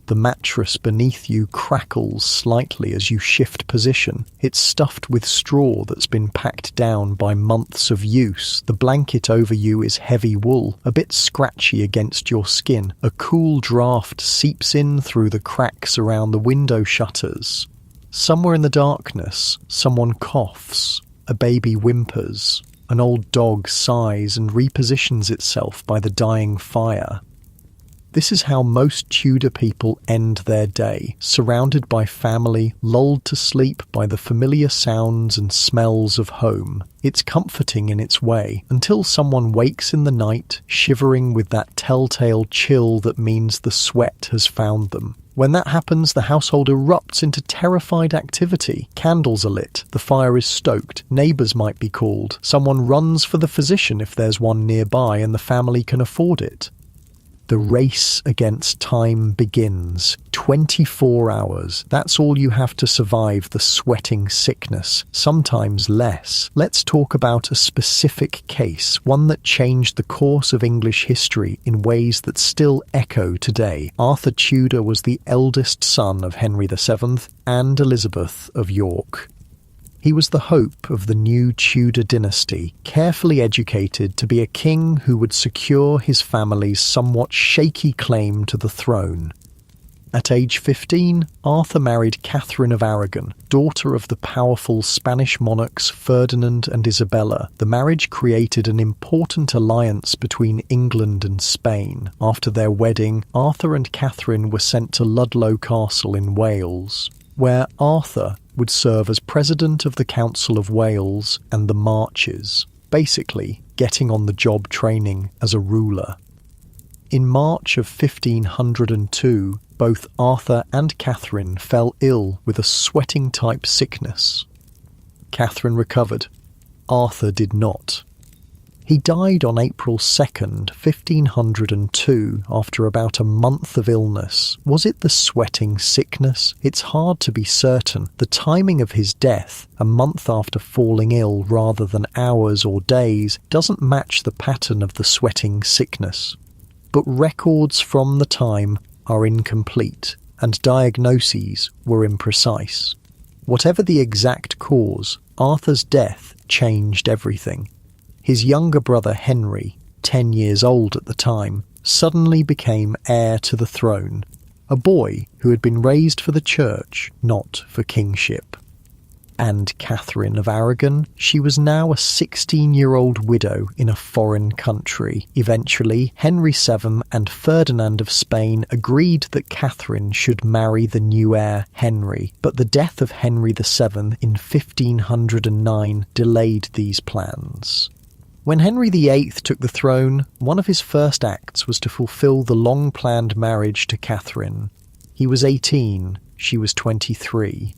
S1: The mattress beneath you crackles slightly as you shift position. It's stuffed with straw that's been packed down by months of use. The blanket over you is heavy wool, a bit scratchy against your skin. A cool draft seeps in through the cracks around the window shutters. Somewhere in the darkness, someone coughs. A baby whimpers. An old dog sighs and repositions itself by the dying fire. This is how most Tudor people end their day, surrounded by family, lulled to sleep by the familiar sounds and smells of home. It's comforting in its way, until someone wakes in the night, shivering with that telltale chill that means the sweat has found them. When that happens, the household erupts into terrified activity. Candles are lit, the fire is stoked, neighbours might be called, someone runs for the physician if there's one nearby and the family can afford it. The race against time begins. 24 hours. That's all you have to survive the sweating sickness, sometimes less. Let's talk about a specific case, one that changed the course of English history in ways that still echo today. Arthur Tudor was the eldest son of Henry VII and Elizabeth of York. He was the hope of the new Tudor dynasty, carefully educated to be a king who would secure his family's somewhat shaky claim to the throne. At age 15, Arthur married Catherine of Aragon, daughter of the powerful Spanish monarchs Ferdinand and Isabella. The marriage created an important alliance between England and Spain. After their wedding, Arthur and Catherine were sent to Ludlow Castle in Wales, where Arthur would serve as president of the Council of Wales and the Marches, basically getting on the job training as a ruler. In March of 1502, both Arthur and Catherine fell ill with a sweating-type sickness. Catherine recovered. Arthur did not. He died on April 2nd, 1502, after about a month of illness. Was it the sweating sickness? It's hard to be certain. The timing of his death, a month after falling ill rather than hours or days, doesn't match the pattern of the sweating sickness. But records from the time are incomplete, and diagnoses were imprecise. Whatever the exact cause, Arthur's death changed everything. His younger brother Henry, 10 years old at the time, suddenly became heir to the throne, a boy who had been raised for the church, not for kingship. And Catherine of Aragon, she was now a 16-year-old widow in a foreign country. Eventually, Henry VII and Ferdinand of Spain agreed that Catherine should marry the new heir, Henry, but the death of Henry VII in 1509 delayed these plans. When Henry VIII took the throne, one of his first acts was to fulfill the long-planned marriage to Catherine. He was 18, she was 23.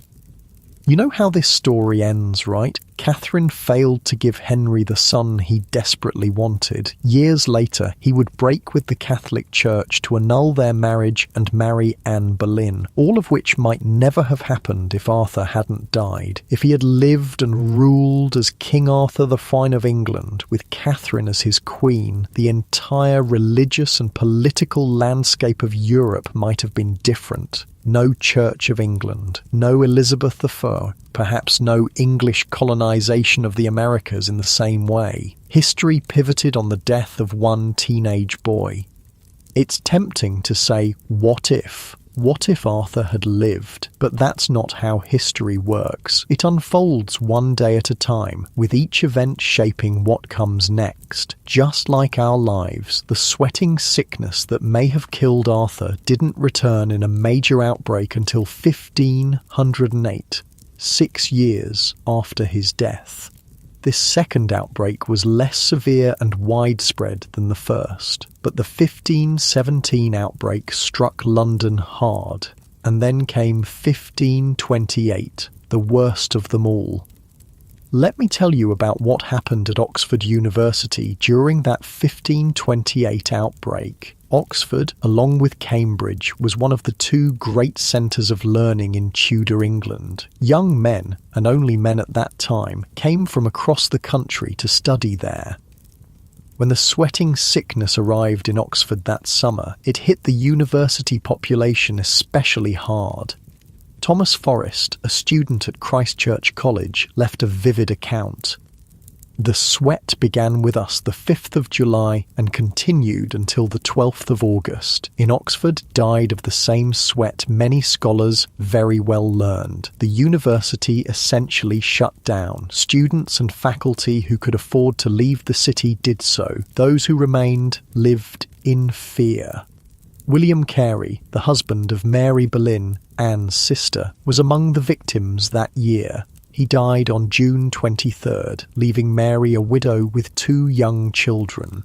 S1: You know how this story ends, right? Catherine failed to give Henry the son he desperately wanted. Years later, he would break with the Catholic Church to annul their marriage and marry Anne Boleyn, all of which might never have happened if Arthur hadn't died. If he had lived and ruled as King Arthur the Fine of England, with Catherine as his queen, the entire religious and political landscape of Europe might have been different. No Church of England, no Elizabeth I, perhaps no English colonization of the Americas in the same way. History pivoted on the death of one teenage boy. It's tempting to say, what if? What if Arthur had lived? But that's not how history works. It unfolds one day at a time, with each event shaping what comes next. Just like our lives, the sweating sickness that may have killed Arthur didn't return in a major outbreak until 1508, 6 years after his death. This second outbreak was less severe and widespread than the first, but the 1517 outbreak struck London hard, and then came 1528, the worst of them all. Let me tell you about what happened at Oxford University during that 1528 outbreak. Oxford, along with Cambridge, was one of the two great centres of learning in Tudor England. Young men, and only men at that time, came from across the country to study there. When the sweating sickness arrived in Oxford that summer, it hit the university population especially hard. Thomas Forrest, a student at Christ Church College, left a vivid account. "The sweat began with us the 5th of July and continued until the 12th of August. In Oxford died of the same sweat many scholars very well learned. The university essentially shut down. Students and faculty who could afford to leave the city did so. Those who remained lived in fear." William Carey, the husband of Mary Boleyn, Anne's sister, was among the victims that year. He died on June 23rd, leaving Mary a widow with 2 young children.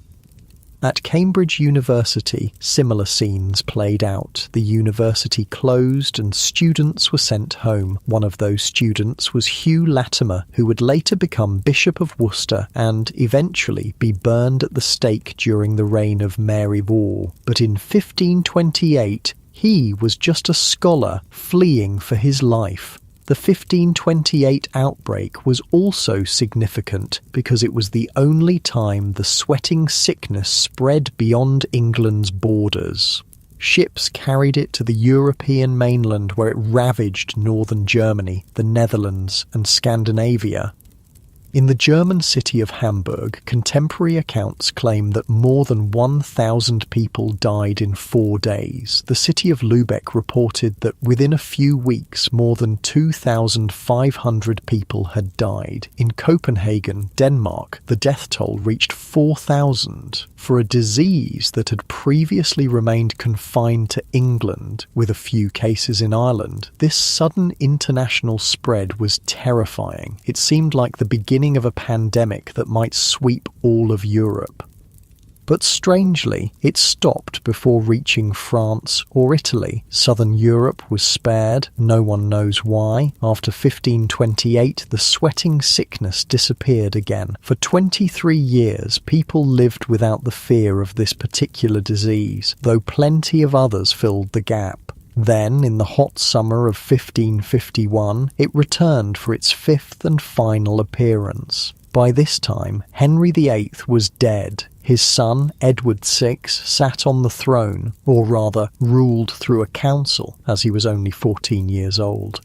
S1: At Cambridge University, similar scenes played out. The university closed and students were sent home. One of those students was Hugh Latimer, who would later become Bishop of Worcester and eventually be burned at the stake during the reign of Mary Wall. But in 1528, he was just a scholar fleeing for his life. The 1528 outbreak was also significant because it was the only time the sweating sickness spread beyond England's borders. Ships carried it to the European mainland where it ravaged northern Germany, the Netherlands, and Scandinavia. In the German city of Hamburg, contemporary accounts claim that more than 1,000 people died in 4 days. The city of Lübeck reported that within a few weeks, more than 2,500 people had died. In Copenhagen, Denmark, the death toll reached 4,000 for a disease that had previously remained confined to England, with a few cases in Ireland. This sudden international spread was terrifying. It seemed like the beginning of a pandemic that might sweep all of Europe. But strangely, it stopped before reaching France or Italy. Southern Europe was spared, no one knows why. After 1528, the sweating sickness disappeared again. For 23 years, people lived without the fear of this particular disease, though plenty of others filled the gap. Then, in the hot summer of 1551, it returned for its 5th and final appearance. By this time, Henry VIII was dead. His son, Edward VI, sat on the throne, or rather, ruled through a council, as he was only 14 years old.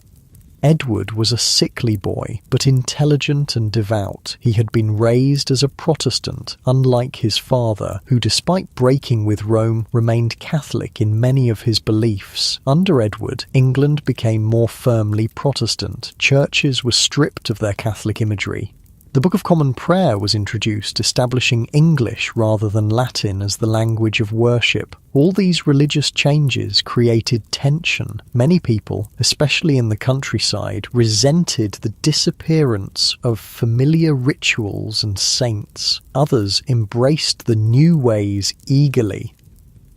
S1: Edward was a sickly boy, but intelligent and devout. He had been raised as a Protestant, unlike his father, who despite breaking with Rome, remained Catholic in many of his beliefs. Under Edward, England became more firmly Protestant. Churches were stripped of their Catholic imagery. The Book of Common Prayer was introduced, establishing English rather than Latin as the language of worship. All these religious changes created tension. Many people, especially in the countryside, resented the disappearance of familiar rituals and saints. Others embraced the new ways eagerly.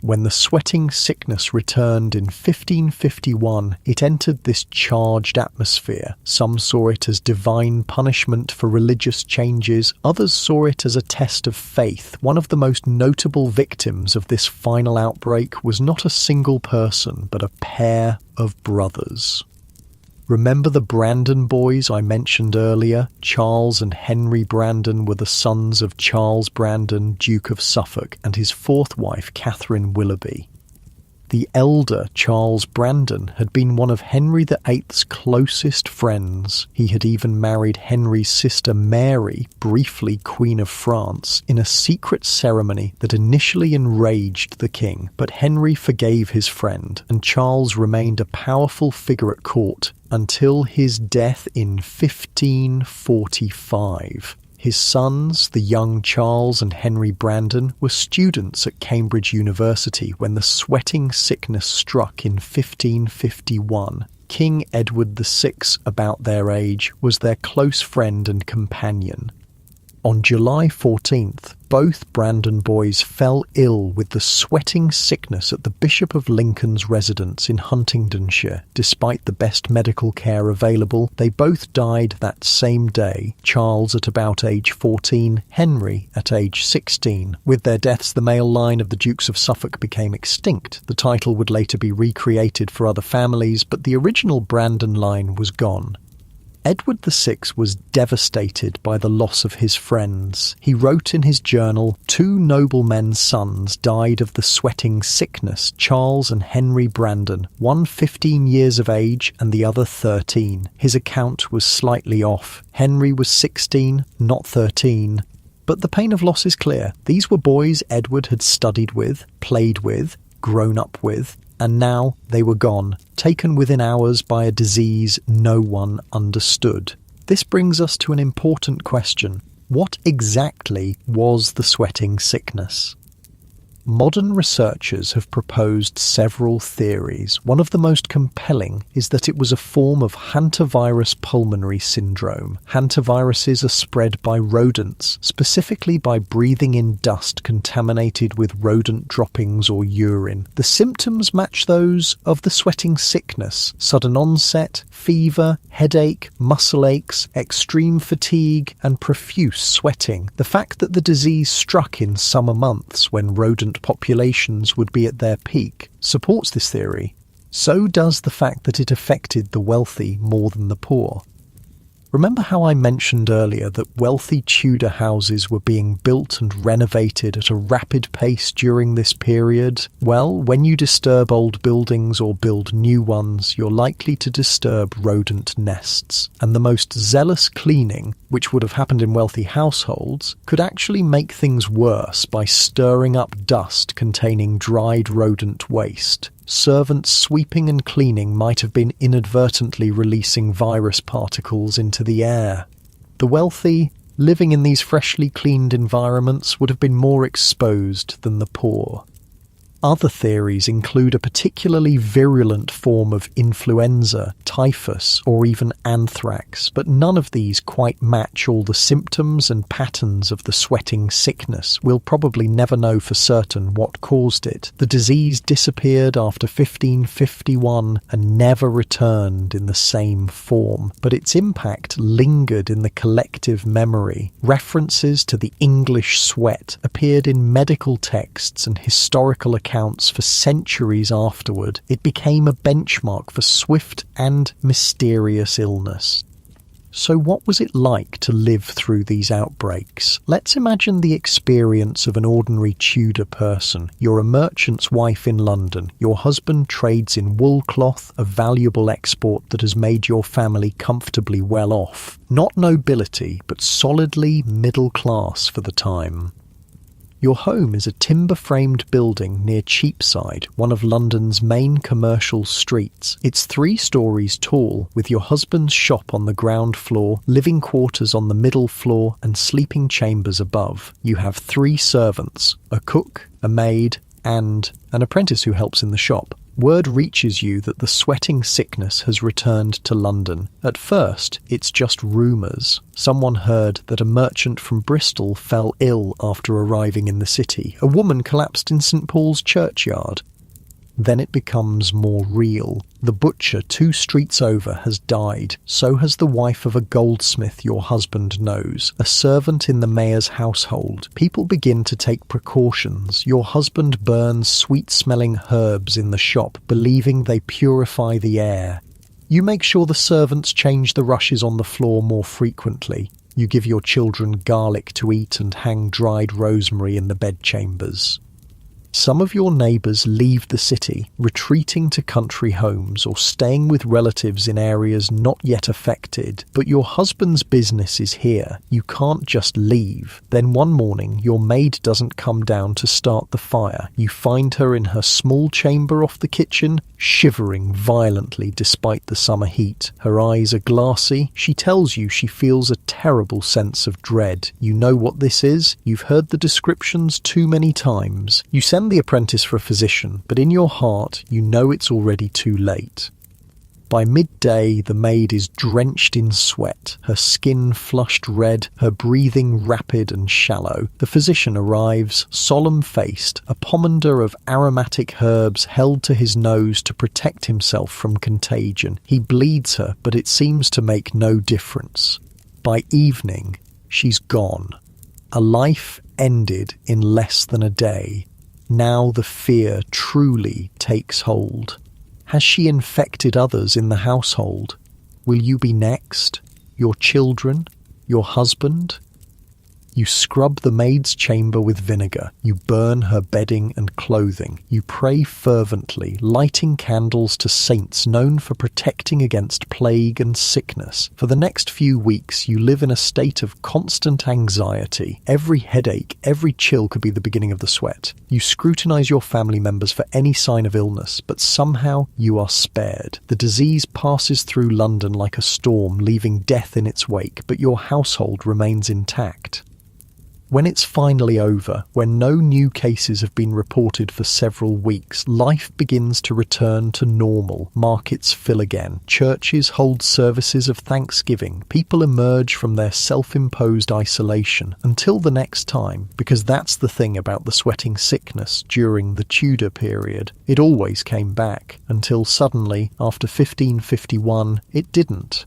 S1: When the sweating sickness returned in 1551, it entered this charged atmosphere. Some saw it as divine punishment for religious changes, others saw it as a test of faith. One of the most notable victims of this final outbreak was not a single person, but a pair of brothers. Remember the Brandon boys I mentioned earlier? Charles and Henry Brandon were the sons of Charles Brandon, Duke of Suffolk, and his 4th wife, Catherine Willoughby. The elder Charles Brandon had been one of Henry VIII's closest friends. He had even married Henry's sister Mary, briefly Queen of France, in a secret ceremony that initially enraged the king. But Henry forgave his friend, and Charles remained a powerful figure at court until his death in 1545. His sons, the young Charles and Henry Brandon, were students at Cambridge University when the sweating sickness struck in 1551. King Edward VI, about their age, was their close friend and companion. On July 14th, both Brandon boys fell ill with the sweating sickness at the Bishop of Lincoln's residence in Huntingdonshire. Despite the best medical care available, they both died that same day, Charles at about age 14, Henry at age 16. With their deaths, the male line of the Dukes of Suffolk became extinct. The title would later be recreated for other families, but the original Brandon line was gone. Edward VI was devastated by the loss of his friends. He wrote in his journal, "Two noblemen's sons died of the sweating sickness, Charles and Henry Brandon, one 15 years of age and the other 13. His account was slightly off. Henry was 16, not 13. But the pain of loss is clear. These were boys Edward had studied with, played with, grown up with, and now they were gone, taken within hours by a disease no one understood. This brings us to an important question. What exactly was the sweating sickness? Modern researchers have proposed several theories. One of the most compelling is that it was a form of hantavirus pulmonary syndrome. Hantaviruses are spread by rodents, specifically by breathing in dust contaminated with rodent droppings or urine. The symptoms match those of the sweating sickness: sudden onset, fever, headache, muscle aches, extreme fatigue, and profuse sweating. The fact that the disease struck in summer months when rodent populations would be at their peak supports this theory. So does the fact that it affected the wealthy more than the poor. Remember how I mentioned earlier that wealthy Tudor houses were being built and renovated at a rapid pace during this period? Well, when you disturb old buildings or build new ones, you're likely to disturb rodent nests. And the most zealous cleaning, which would have happened in wealthy households, could actually make things worse by stirring up dust containing dried rodent waste. Servants sweeping and cleaning might have been inadvertently releasing virus particles into the air. The wealthy, living in these freshly cleaned environments, would have been more exposed than the poor. Other theories include a particularly virulent form of influenza, typhus, or even anthrax, but none of these quite match all the symptoms and patterns of the sweating sickness. We'll probably never know for certain what caused it. The disease disappeared after 1551 and never returned in the same form, but its impact lingered in the collective memory. References to the English sweat appeared in medical texts and historical accounts for centuries afterward. It became a benchmark for swift and mysterious illness. So what was it like to live through these outbreaks? Let's imagine the experience of an ordinary Tudor person. You're a merchant's wife in London. Your husband trades in wool cloth, a valuable export that has made your family comfortably well off. Not nobility, but solidly middle class for the time. Your home is a timber-framed building near Cheapside, one of London's main commercial streets. It's 3 stories tall, with your husband's shop on the ground floor, living quarters on the middle floor, and sleeping chambers above. You have 3 servants, a cook, a maid, and an apprentice who helps in the shop. Word reaches you that the sweating sickness has returned to London. At first, it's just rumours. Someone heard that a merchant from Bristol fell ill after arriving in the city. A woman collapsed in St. Paul's churchyard. Then it becomes more real. The butcher 2 streets over has died. So has the wife of a goldsmith your husband knows, a servant in the mayor's household. People begin to take precautions. Your husband burns sweet-smelling herbs in the shop, believing they purify the air. You make sure the servants change the rushes on the floor more frequently. You give your children garlic to eat and hang dried rosemary in the bedchambers. Some of your neighbours leave the city, retreating to country homes or staying with relatives in areas not yet affected. But your husband's business is here. You can't just leave. Then one morning, your maid doesn't come down to start the fire. You find her in her small chamber off the kitchen, shivering violently despite the summer heat. Her eyes are glassy. She tells you she feels a terrible sense of dread. You know what this is. You've heard the descriptions too many times. You send the apprentice for a physician, but in your heart you know it's already too late. By midday, the maid is drenched in sweat, her skin flushed red, her breathing rapid and shallow. The physician arrives, solemn-faced, a pomander of aromatic herbs held to his nose to protect himself from contagion. He bleeds her, but it seems to make no difference. By evening, she's gone. A life ended in less than a day. Now the fear truly takes hold. Has she infected others in the household? Will you be next? your children, your husband. You scrub the maid's chamber with vinegar. You burn her bedding and clothing. You pray fervently, lighting candles to saints known for protecting against plague and sickness. For the next few weeks, you live in a state of constant anxiety. Every headache, every chill could be the beginning of the sweat. You scrutinize your family members for any sign of illness, but somehow you are spared. The disease passes through London like a storm, leaving death in its wake, but your household remains intact. When it's finally over, when no new cases have been reported for several weeks, life begins to return to normal. Markets fill again. Churches hold services of thanksgiving. People emerge from their self-imposed isolation until the next time, because that's the thing about the sweating sickness during the Tudor period. It always came back, until suddenly, after 1551, it didn't.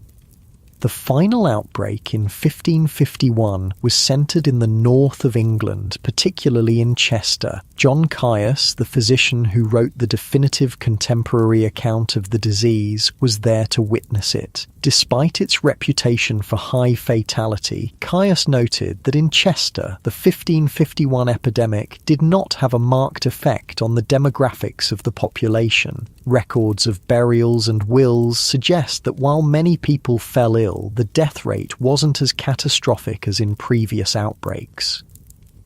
S1: The final outbreak in 1551 was centred in the north of England, particularly in Chester. John Caius, the physician who wrote the definitive contemporary account of the disease, was there to witness it. Despite its reputation for high fatality, Caius noted that in Chester, the 1551 epidemic did not have a marked effect on the demographics of the population. Records of burials and wills suggest that while many people fell ill, the death rate wasn't as catastrophic as in previous outbreaks.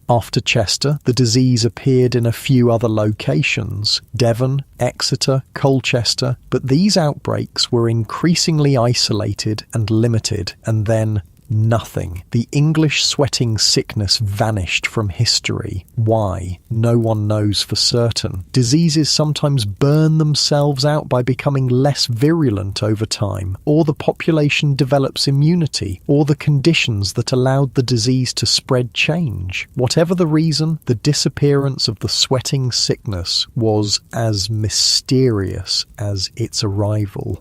S1: After Chester, the disease appeared in a few other locations, Devon, Exeter, Colchester, but these outbreaks were increasingly isolated and limited, and then nothing. The English sweating sickness vanished from history. Why? No one knows for certain. Diseases sometimes burn themselves out by becoming less virulent over time, or the population develops immunity, or the conditions that allowed the disease to spread change. Whatever the reason, the disappearance of the sweating sickness was as mysterious as its arrival.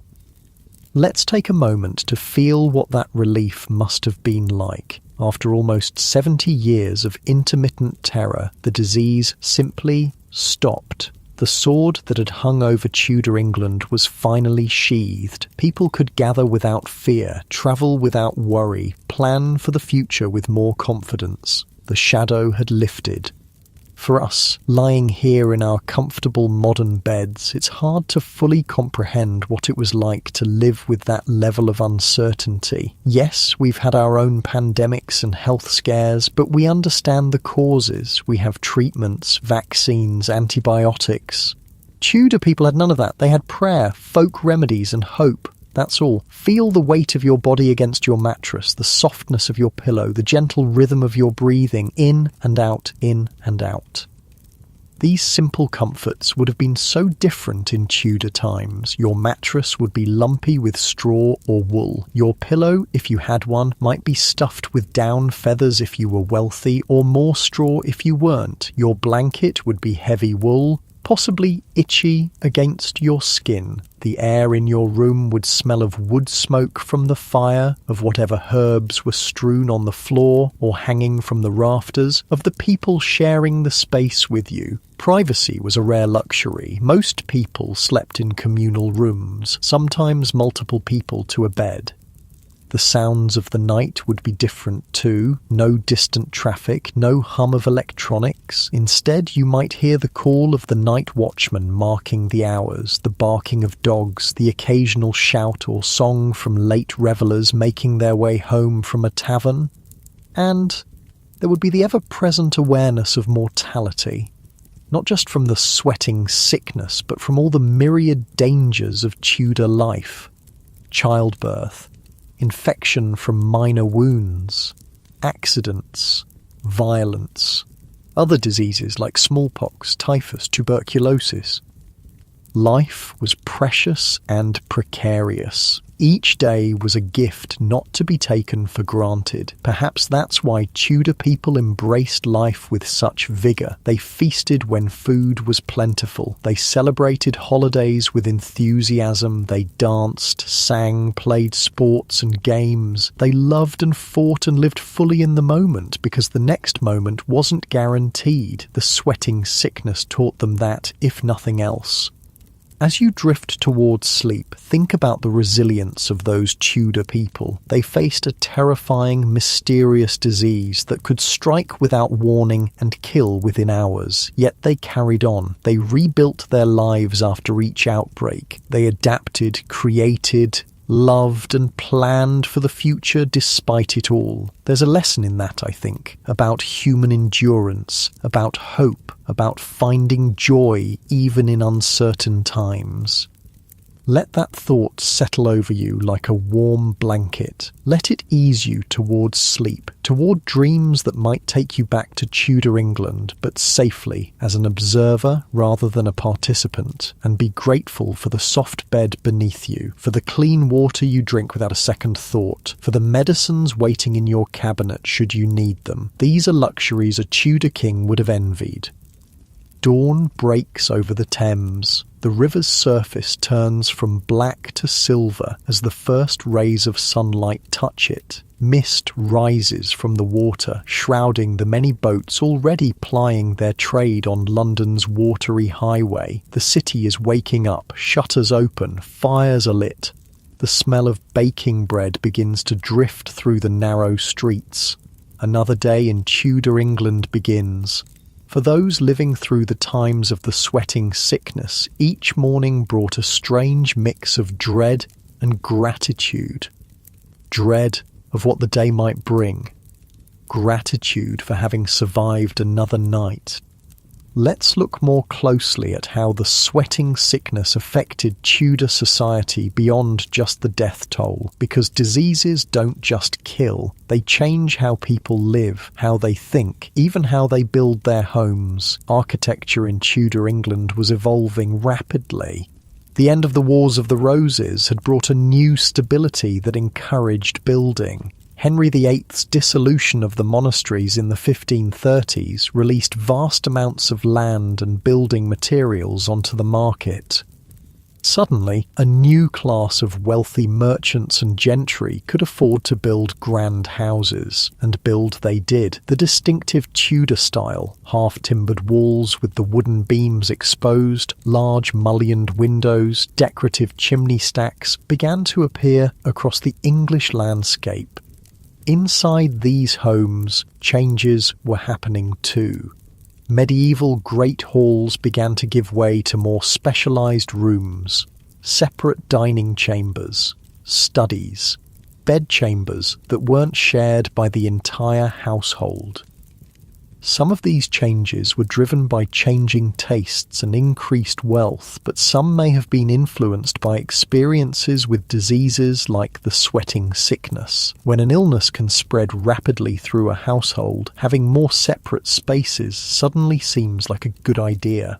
S1: Let's take a moment to feel what that relief must have been like. After almost 70 years of intermittent terror, the disease simply stopped. The sword that had hung over Tudor England was finally sheathed. People could gather without fear, travel without worry, plan for the future with more confidence. The shadow had lifted. For us, lying here in our comfortable modern beds, it's hard to fully comprehend what it was like to live with that level of uncertainty. Yes, we've had our own pandemics and health scares, but we understand the causes. We have treatments, vaccines, antibiotics. Tudor people had none of that. They had prayer, folk remedies, and hope. That's all. Feel the weight of your body against your mattress, the softness of your pillow, the gentle rhythm of your breathing, in and out, in and out. These simple comforts would have been so different in Tudor times. Your mattress would be lumpy with straw or wool. Your pillow, if you had one, might be stuffed with down feathers if you were wealthy, or more straw if you weren't. Your blanket would be heavy wool, possibly itchy against your skin. The air in your room would smell of wood smoke from the fire, of whatever herbs were strewn on the floor or hanging from the rafters, of the people sharing the space with you. Privacy was a rare luxury. Most people slept in communal rooms, sometimes multiple people to a bed. The sounds of the night would be different too. No distant traffic, no hum of electronics. Instead, you might hear the call of the night watchman marking the hours, the barking of dogs, the occasional shout or song from late revellers making their way home from a tavern. And there would be the ever-present awareness of mortality, not just from the sweating sickness, but from all the myriad dangers of Tudor life. Childbirth, infection from minor wounds, accidents, violence, other diseases like smallpox, typhus, tuberculosis. Life was precious and precarious. Each day was a gift not to be taken for granted. Perhaps that's why Tudor people embraced life with such vigour. They feasted when food was plentiful. They celebrated holidays with enthusiasm. They danced, sang, played sports and games. They loved and fought and lived fully in the moment, because the next moment wasn't guaranteed. The sweating sickness taught them that, if nothing else. As you drift towards sleep, think about the resilience of those Tudor people. They faced a terrifying, mysterious disease that could strike without warning and kill within hours. Yet they carried on. They rebuilt their lives after each outbreak. They adapted, created, loved and planned for the future despite it all. There's a lesson in that, I think, about human endurance, about hope, about finding joy even in uncertain times. Let that thought settle over you like a warm blanket. Let it ease you towards sleep, toward dreams that might take you back to Tudor England, but safely as an observer rather than a participant, and be grateful for the soft bed beneath you, for the clean water you drink without a second thought, for the medicines waiting in your cabinet should you need them. These are luxuries a Tudor king would have envied. Dawn breaks over the Thames. The river's surface turns from black to silver as the first rays of sunlight touch it. Mist rises from the water, shrouding the many boats already plying their trade on London's watery highway. The city is waking up, shutters open, fires are lit. The smell of baking bread begins to drift through the narrow streets. Another day in Tudor England begins. For those living through the times of the sweating sickness, each morning brought a strange mix of dread and gratitude. Dread of what the day might bring. Gratitude for having survived another night. Let's look more closely at how the sweating sickness affected Tudor society beyond just the death toll, because diseases don't just kill, they change how people live, how they think, even how they build their homes. Architecture in Tudor England was evolving rapidly. The end of the Wars of the Roses had brought a new stability that encouraged building. Henry VIII's dissolution of the monasteries in the 1530s released vast amounts of land and building materials onto the market. Suddenly, a new class of wealthy merchants and gentry could afford to build grand houses, and build they did. The distinctive Tudor style, half-timbered walls with the wooden beams exposed, large mullioned windows, decorative chimney stacks, began to appear across the English landscape. Inside these homes, changes were happening too. Medieval great halls began to give way to more specialised rooms, separate dining chambers, studies, bedchambers that weren't shared by the entire household. Some of these changes were driven by changing tastes and increased wealth, but some may have been influenced by experiences with diseases like the sweating sickness. When an illness can spread rapidly through a household, having more separate spaces suddenly seems like a good idea.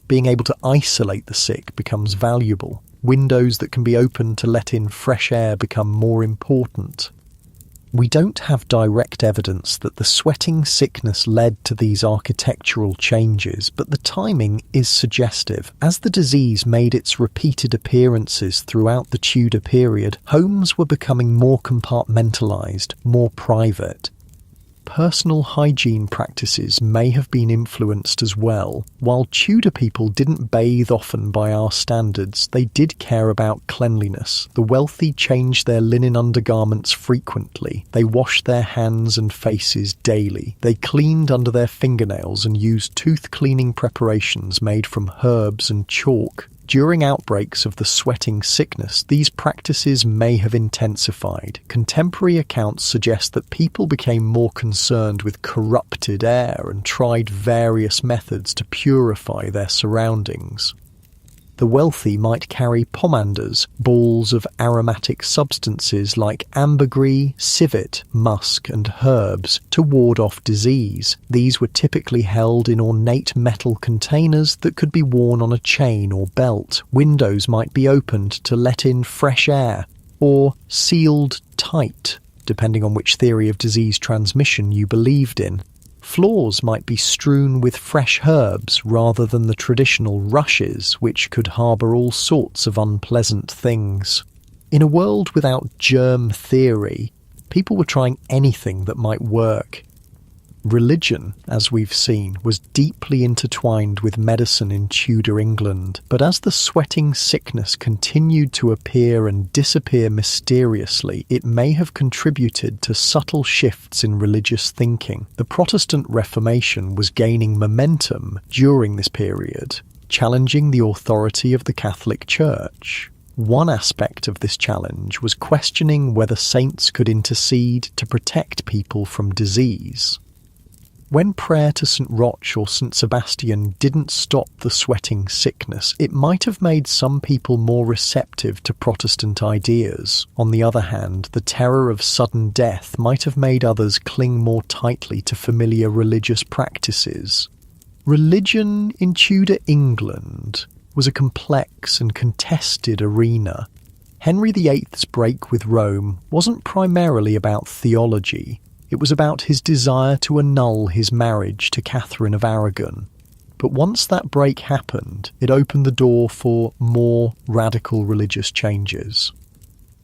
S1: Being able to isolate the sick becomes valuable. Windows that can be opened to let in fresh air become more important. We don't have direct evidence that the sweating sickness led to these architectural changes, but the timing is suggestive. As the disease made its repeated appearances throughout the Tudor period, homes were becoming more compartmentalised, more private. Personal hygiene practices may have been influenced as well. While Tudor people didn't bathe often by our standards, they did care about cleanliness. The wealthy changed their linen undergarments frequently. They washed their hands and faces daily. They cleaned under their fingernails and used tooth-cleaning preparations made from herbs and chalk. During outbreaks of the sweating sickness, these practices may have intensified. Contemporary accounts suggest that people became more concerned with corrupted air and tried various methods to purify their surroundings. The wealthy might carry pomanders, balls of aromatic substances like ambergris, civet, musk, and herbs to ward off disease. These were typically held in ornate metal containers that could be worn on a chain or belt. Windows might be opened to let in fresh air, or sealed tight, depending on which theory of disease transmission you believed in. Floors might be strewn with fresh herbs rather than the traditional rushes, which could harbour all sorts of unpleasant things. In a world without germ theory, people were trying anything that might work. Religion, as we've seen, was deeply intertwined with medicine in Tudor England, but as the sweating sickness continued to appear and disappear mysteriously, it may have contributed to subtle shifts in religious thinking. The Protestant Reformation was gaining momentum during this period, challenging the authority of the Catholic Church. One aspect of this challenge was questioning whether saints could intercede to protect people from disease. When prayer to St. Roch or St. Sebastian didn't stop the sweating sickness, it might have made some people more receptive to Protestant ideas. On the other hand, the terror of sudden death might have made others cling more tightly to familiar religious practices. Religion in Tudor England was a complex and contested arena. Henry VIII's break with Rome wasn't primarily about theology. It was about his desire to annul his marriage to Catherine of Aragon. But once that break happened, it opened the door for more radical religious changes.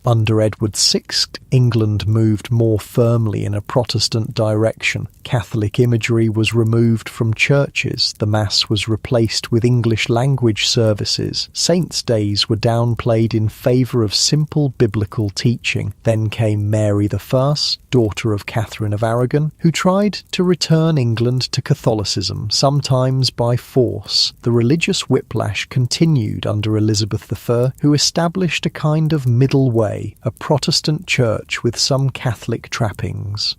S1: Under Edward VI, England moved more firmly in a Protestant direction. Catholic imagery was removed from churches, the Mass was replaced with English language services, saints' days were downplayed in favour of simple biblical teaching. Then came Mary I, daughter of Catherine of Aragon, who tried to return England to Catholicism, sometimes by force. The religious whiplash continued under Elizabeth I, who established a kind of middle way, a Protestant church with some Catholic trappings.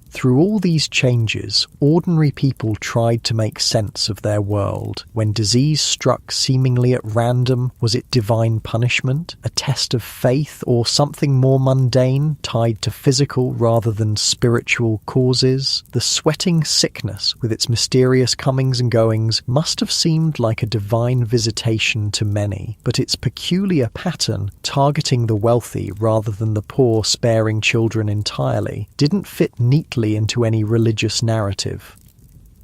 S1: Through all these changes, ordinary people tried to make sense of their world. When disease struck seemingly at random, was it divine punishment, a test of faith, or something more mundane, tied to physical rather than spiritual causes? The sweating sickness, with its mysterious comings and goings, must have seemed like a divine visitation to many, but its peculiar pattern, targeting the wealthy rather than the poor, sparing children entirely, didn't fit neatly into any religious narrative.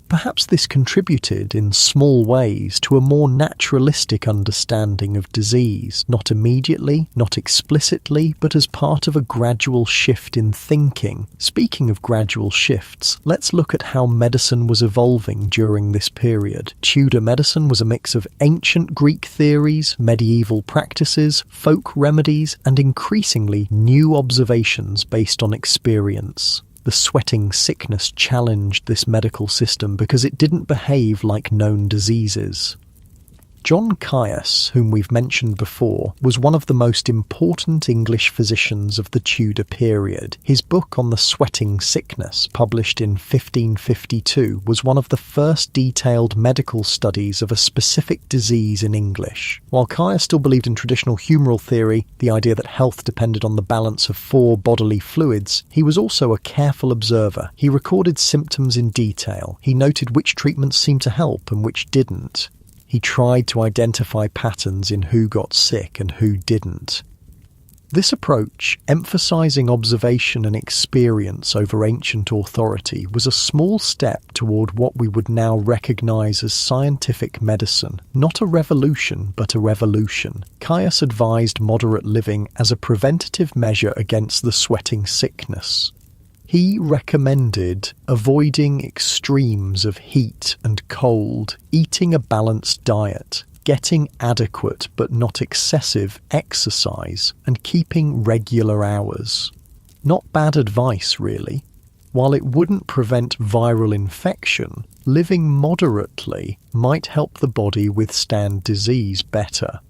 S1: Perhaps this contributed in small ways to a more naturalistic understanding of disease, not immediately, not explicitly, but as part of a gradual shift in thinking. Speaking of gradual shifts, let's look at how medicine was evolving during this period. Tudor medicine was a mix of ancient Greek theories, medieval practices, folk remedies, and increasingly new observations based on experience. The sweating sickness challenged this medical system because it didn't behave like known diseases. John Caius, whom we've mentioned before, was one of the most important English physicians of the Tudor period. His book on the sweating sickness, published in 1552, was one of the first detailed medical studies of a specific disease in English. While Caius still believed in traditional humoral theory, the idea that health depended on the balance of 4 bodily fluids, he was also a careful observer. He recorded symptoms in detail. He noted which treatments seemed to help and which didn't. He tried to identify patterns in who got sick and who didn't. This approach, emphasizing observation and experience over ancient authority, was a small step toward what we would now recognize as scientific medicine. Not a revolution, but a revolution. Caius advised moderate living as a preventative measure against the sweating sickness. He recommended avoiding extremes of heat and cold, eating a balanced diet, getting adequate but not excessive exercise, and keeping regular hours. Not bad advice, really. While it wouldn't prevent viral infection, living moderately might help the body withstand disease better.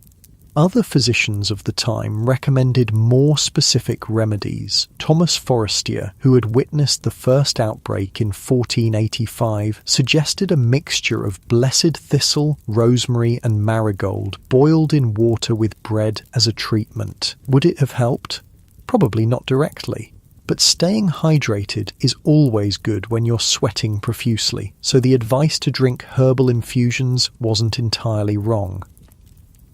S1: Other physicians of the time recommended more specific remedies. Thomas Forestier, who had witnessed the first outbreak in 1485, suggested a mixture of blessed thistle, rosemary and marigold boiled in water with bread as a treatment. Would it have helped? Probably not directly. But staying hydrated is always good when you're sweating profusely, so the advice to drink herbal infusions wasn't entirely wrong.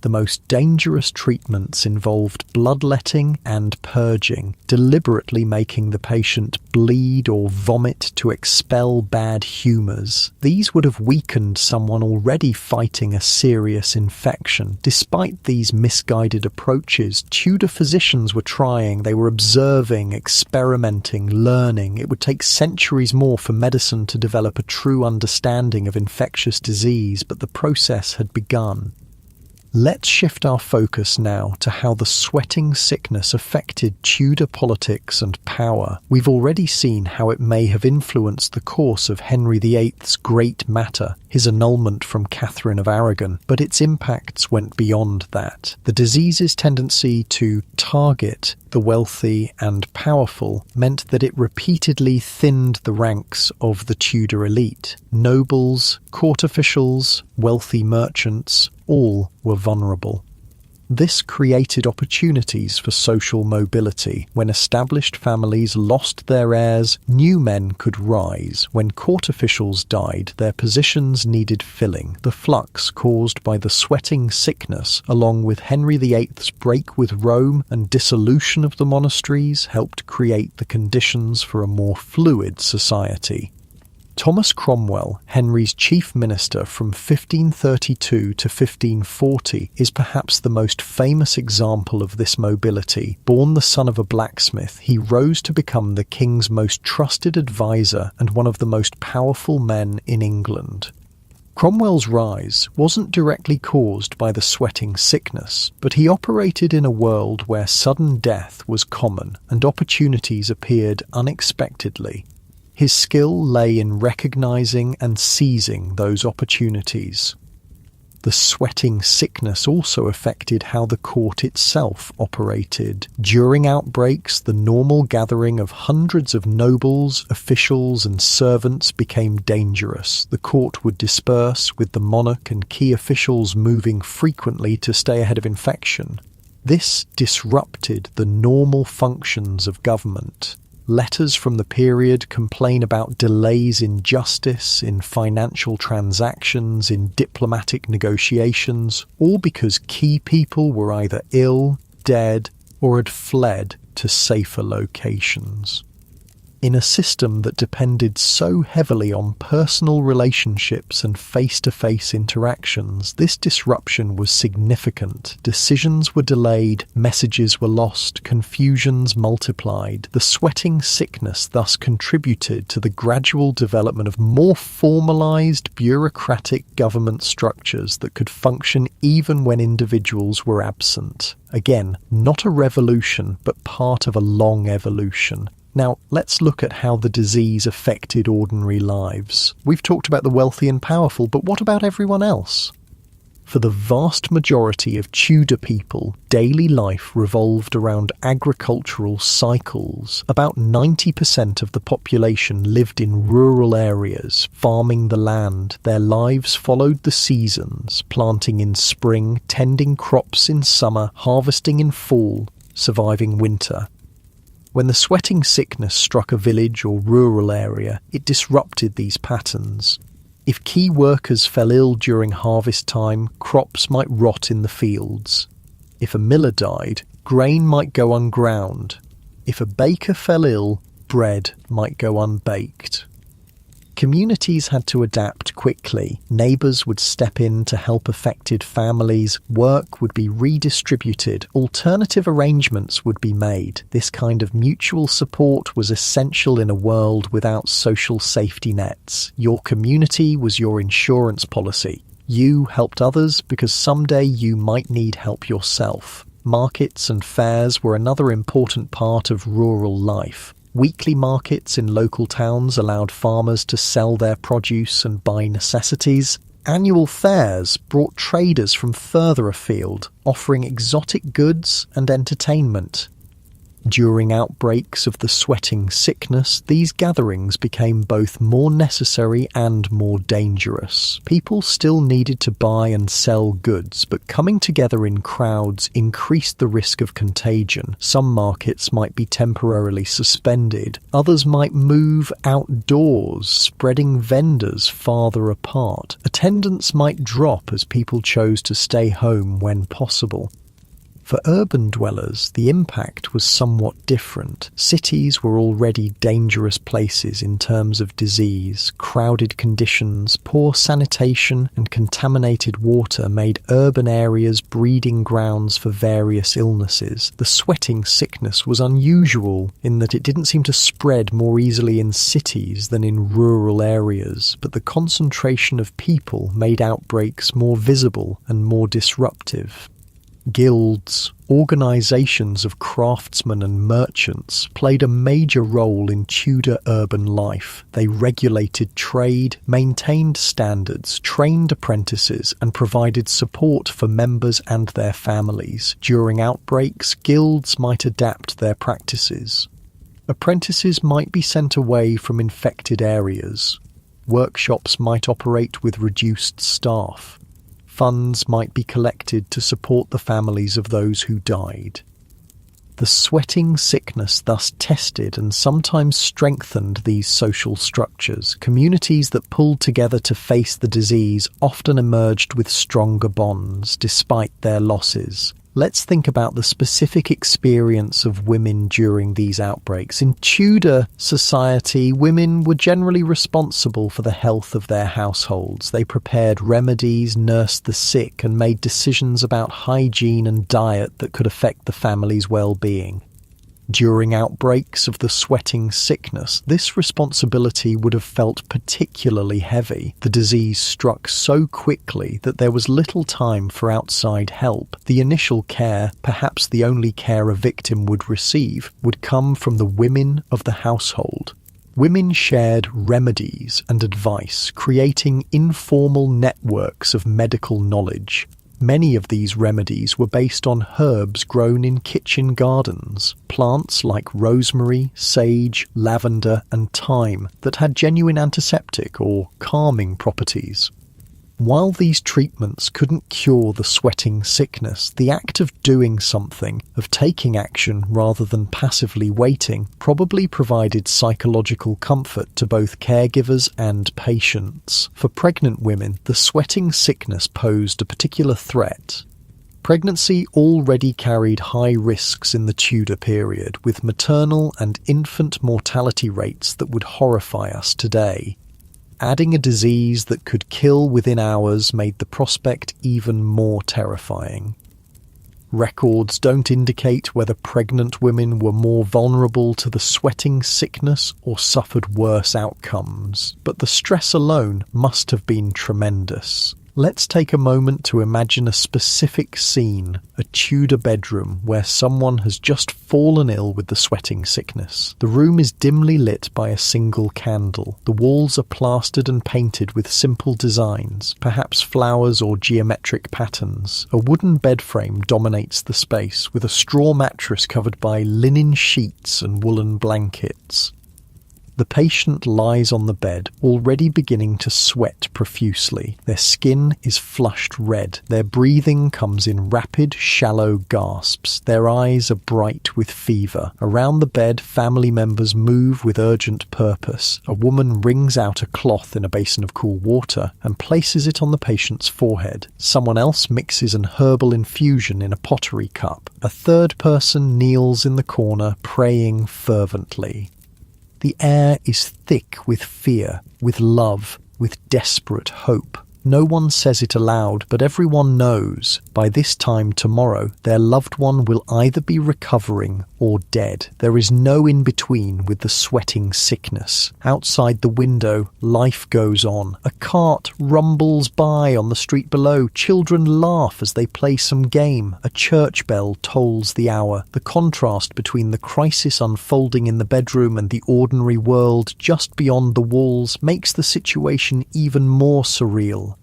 S1: The most dangerous treatments involved bloodletting and purging, deliberately making the patient bleed or vomit to expel bad humours. These would have weakened someone already fighting a serious infection. Despite these misguided approaches, Tudor physicians were trying, they were observing, experimenting, learning. It would take centuries more for medicine to develop a true understanding of infectious disease, but the process had begun. Let's shift our focus now to how the sweating sickness affected Tudor politics and power. We've already seen how it may have influenced the course of Henry VIII's Great Matter, his annulment from Catherine of Aragon, but its impacts went beyond that. The disease's tendency to target the wealthy and powerful meant that it repeatedly thinned the ranks of the Tudor elite. Nobles, court officials, wealthy merchants, all were vulnerable. This created opportunities for social mobility. When established families lost their heirs, new men could rise. When court officials died, their positions needed filling. The flux caused by the sweating sickness, along with Henry VIII's break with Rome and dissolution of the monasteries, helped create the conditions for a more fluid society. Thomas Cromwell, Henry's chief minister from 1532 to 1540, is perhaps the most famous example of this mobility. Born the son of a blacksmith, he rose to become the king's most trusted advisor and one of the most powerful men in England. Cromwell's rise wasn't directly caused by the sweating sickness, but he operated in a world where sudden death was common and opportunities appeared unexpectedly. His skill lay in recognizing and seizing those opportunities. The sweating sickness also affected how the court itself operated. During outbreaks, the normal gathering of hundreds of nobles, officials, and servants became dangerous. The court would disperse, with the monarch and key officials moving frequently to stay ahead of infection. This disrupted the normal functions of government. Letters from the period complain about delays in justice, in financial transactions, in diplomatic negotiations, all because key people were either ill, dead, or had fled to safer locations. In a system that depended so heavily on personal relationships and face-to-face interactions, this disruption was significant. Decisions were delayed, messages were lost, confusions multiplied. The sweating sickness thus contributed to the gradual development of more formalized, bureaucratic government structures that could function even when individuals were absent. Again, not a revolution, but part of a long evolution. Now, let's look at how the disease affected ordinary lives. We've talked about the wealthy and powerful, but what about everyone else? For the vast majority of Tudor people, daily life revolved around agricultural cycles. About 90% of the population lived in rural areas, farming the land. Their lives followed the seasons, planting in spring, tending crops in summer, harvesting in fall, surviving winter. When the sweating sickness struck a village or rural area, it disrupted these patterns. If key workers fell ill during harvest time, crops might rot in the fields. If a miller died, grain might go unground. If a baker fell ill, bread might go unbaked. Communities had to adapt quickly. Neighbours would step in to help affected families. Work would be redistributed. Alternative arrangements would be made. This kind of mutual support was essential in a world without social safety nets. Your community was your insurance policy. You helped others because someday you might need help yourself. Markets and fairs were another important part of rural life. Weekly markets in local towns allowed farmers to sell their produce and buy necessities. Annual fairs brought traders from further afield, offering exotic goods and entertainment. During outbreaks of the sweating sickness, these gatherings became both more necessary and more dangerous. People still needed to buy and sell goods, but coming together in crowds increased the risk of contagion. Some markets might be temporarily suspended. Others might move outdoors, spreading vendors farther apart. Attendance might drop as people chose to stay home when possible. For urban dwellers, the impact was somewhat different. Cities were already dangerous places in terms of disease. Crowded conditions, poor sanitation, and contaminated water made urban areas breeding grounds for various illnesses. The sweating sickness was unusual in that it didn't seem to spread more easily in cities than in rural areas, but the concentration of people made outbreaks more visible and more disruptive. Guilds, organisations of craftsmen and merchants, played a major role in Tudor urban life. They regulated trade, maintained standards, trained apprentices, and provided support for members and their families. During outbreaks, guilds might adapt their practices. Apprentices might be sent away from infected areas. Workshops might operate with reduced staff. Funds might be collected to support the families of those who died. The sweating sickness thus tested and sometimes strengthened these social structures. Communities that pulled together to face the disease often emerged with stronger bonds, despite their losses. Let's think about the specific experience of women during these outbreaks. In Tudor society, women were generally responsible for the health of their households. They prepared remedies, nursed the sick, and made decisions about hygiene and diet that could affect the family's well-being. During outbreaks of the sweating sickness, this responsibility would have felt particularly heavy. The disease struck so quickly that there was little time for outside help. The initial care, perhaps the only care a victim would receive, would come from the women of the household. Women shared remedies and advice, creating informal networks of medical knowledge. Many of these remedies were based on herbs grown in kitchen gardens, plants like rosemary, sage, lavender, and thyme that had genuine antiseptic or calming properties. While these treatments couldn't cure the sweating sickness, the act of doing something, of taking action rather than passively waiting, probably provided psychological comfort to both caregivers and patients. For pregnant women, the sweating sickness posed a particular threat. Pregnancy already carried high risks in the Tudor period, with maternal and infant mortality rates that would horrify us today. Adding a disease that could kill within hours made the prospect even more terrifying. Records don't indicate whether pregnant women were more vulnerable to the sweating sickness or suffered worse outcomes, but the stress alone must have been tremendous. Let's take a moment to imagine a specific scene, a Tudor bedroom where someone has just fallen ill with the sweating sickness. The room is dimly lit by a single candle. The walls are plastered and painted with simple designs, perhaps flowers or geometric patterns. A wooden bed frame dominates the space, with a straw mattress covered by linen sheets and woolen blankets. The patient lies on the bed, already beginning to sweat profusely. Their skin is flushed red. Their breathing comes in rapid, shallow gasps. Their eyes are bright with fever. Around the bed, family members move with urgent purpose. A woman wrings out a cloth in a basin of cool water and places it on the patient's forehead. Someone else mixes an herbal infusion in a pottery cup. A third person kneels in the corner, praying fervently. The air is thick with fear, with love, with desperate hope. No one says it aloud, but everyone knows, by this time tomorrow, their loved one will either be recovering or dead. There is no in-between with the sweating sickness. Outside the window, life goes on. A cart rumbles by on the street below. Children laugh as they play some game. A church bell tolls the hour. The contrast between the crisis unfolding in the bedroom and the ordinary world just beyond the walls makes the situation even more surreal.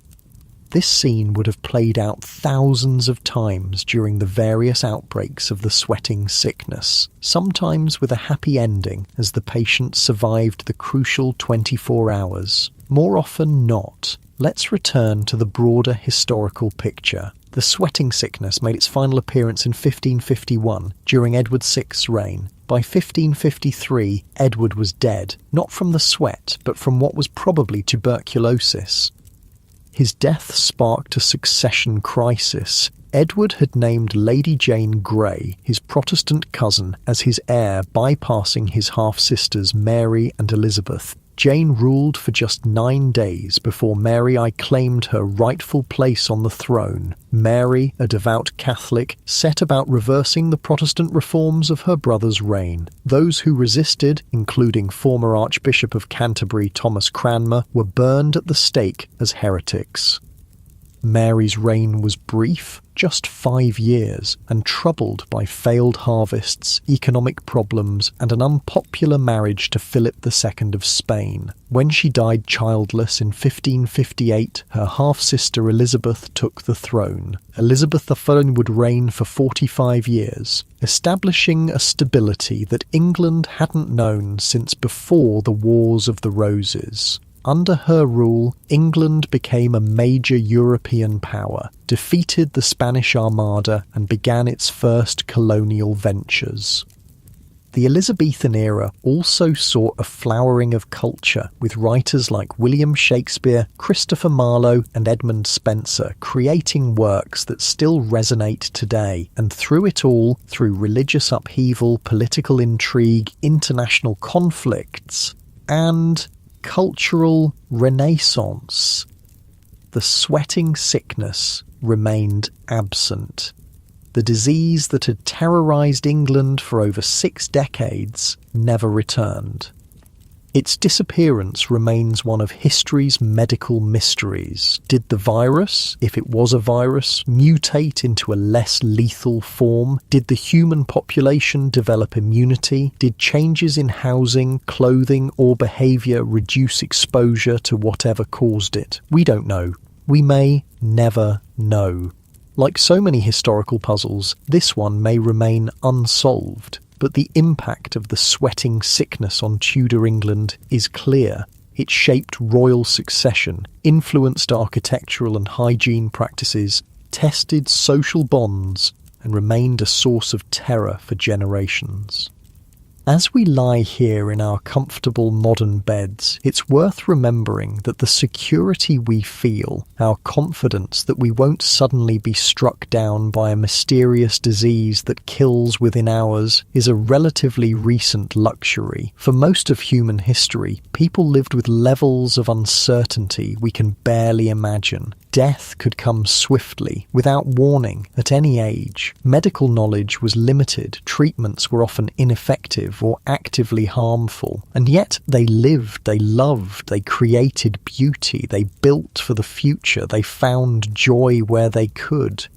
S1: This scene would have played out thousands of times during the various outbreaks of the sweating sickness, sometimes with a happy ending as the patient survived the crucial 24 hours. More often not. Let's return to the broader historical picture. The sweating sickness made its final appearance in 1551 during Edward VI's reign. By 1553, Edward was dead, not from the sweat, but from what was probably tuberculosis. His death sparked a succession crisis. Edward had named Lady Jane Grey, his Protestant cousin, as his heir, bypassing his half-sisters Mary and Elizabeth. Jane ruled for just 9 days before Mary I claimed her rightful place on the throne. Mary, a devout Catholic, set about reversing the Protestant reforms of her brother's reign. Those who resisted, including former Archbishop of Canterbury Thomas Cranmer, were burned at the stake as heretics. Mary's reign was brief, just 5 years, and troubled by failed harvests, economic problems, and an unpopular marriage to Philip II of Spain. When she died childless in 1558, her half-sister Elizabeth took the throne. Elizabeth I would reign for 45 years, establishing a stability that England hadn't known since before the Wars of the Roses. Under her rule, England became a major European power, defeated the Spanish Armada, and began its first colonial ventures. The Elizabethan era also saw a flowering of culture, with writers like William Shakespeare, Christopher Marlowe, and Edmund Spenser creating works that still resonate today, and through it all, through religious upheaval, political intrigue, international conflicts, and cultural renaissance, the sweating sickness remained absent. The disease that had terrorized England for over 6 decades never returned. Its disappearance remains one of history's medical mysteries. Did the virus, if it was a virus, mutate into a less lethal form? Did the human population develop immunity? Did changes in housing, clothing, or behaviour reduce exposure to whatever caused it? We don't know. We may never know. Like so many historical puzzles, this one may remain unsolved. But the impact of the sweating sickness on Tudor England is clear. It shaped royal succession, influenced architectural and hygiene practices, tested social bonds, and remained a source of terror for generations. As we lie here in our comfortable modern beds, it's worth remembering that the security we feel, our confidence that we won't suddenly be struck down by a mysterious disease that kills within hours, is a relatively recent luxury. For most of human history, people lived with levels of uncertainty we can barely imagine. Death could come swiftly, without warning, at any age. Medical knowledge was limited, treatments were often ineffective or actively harmful. And yet they lived, they loved, they created beauty, they built for the future, they found joy where they could.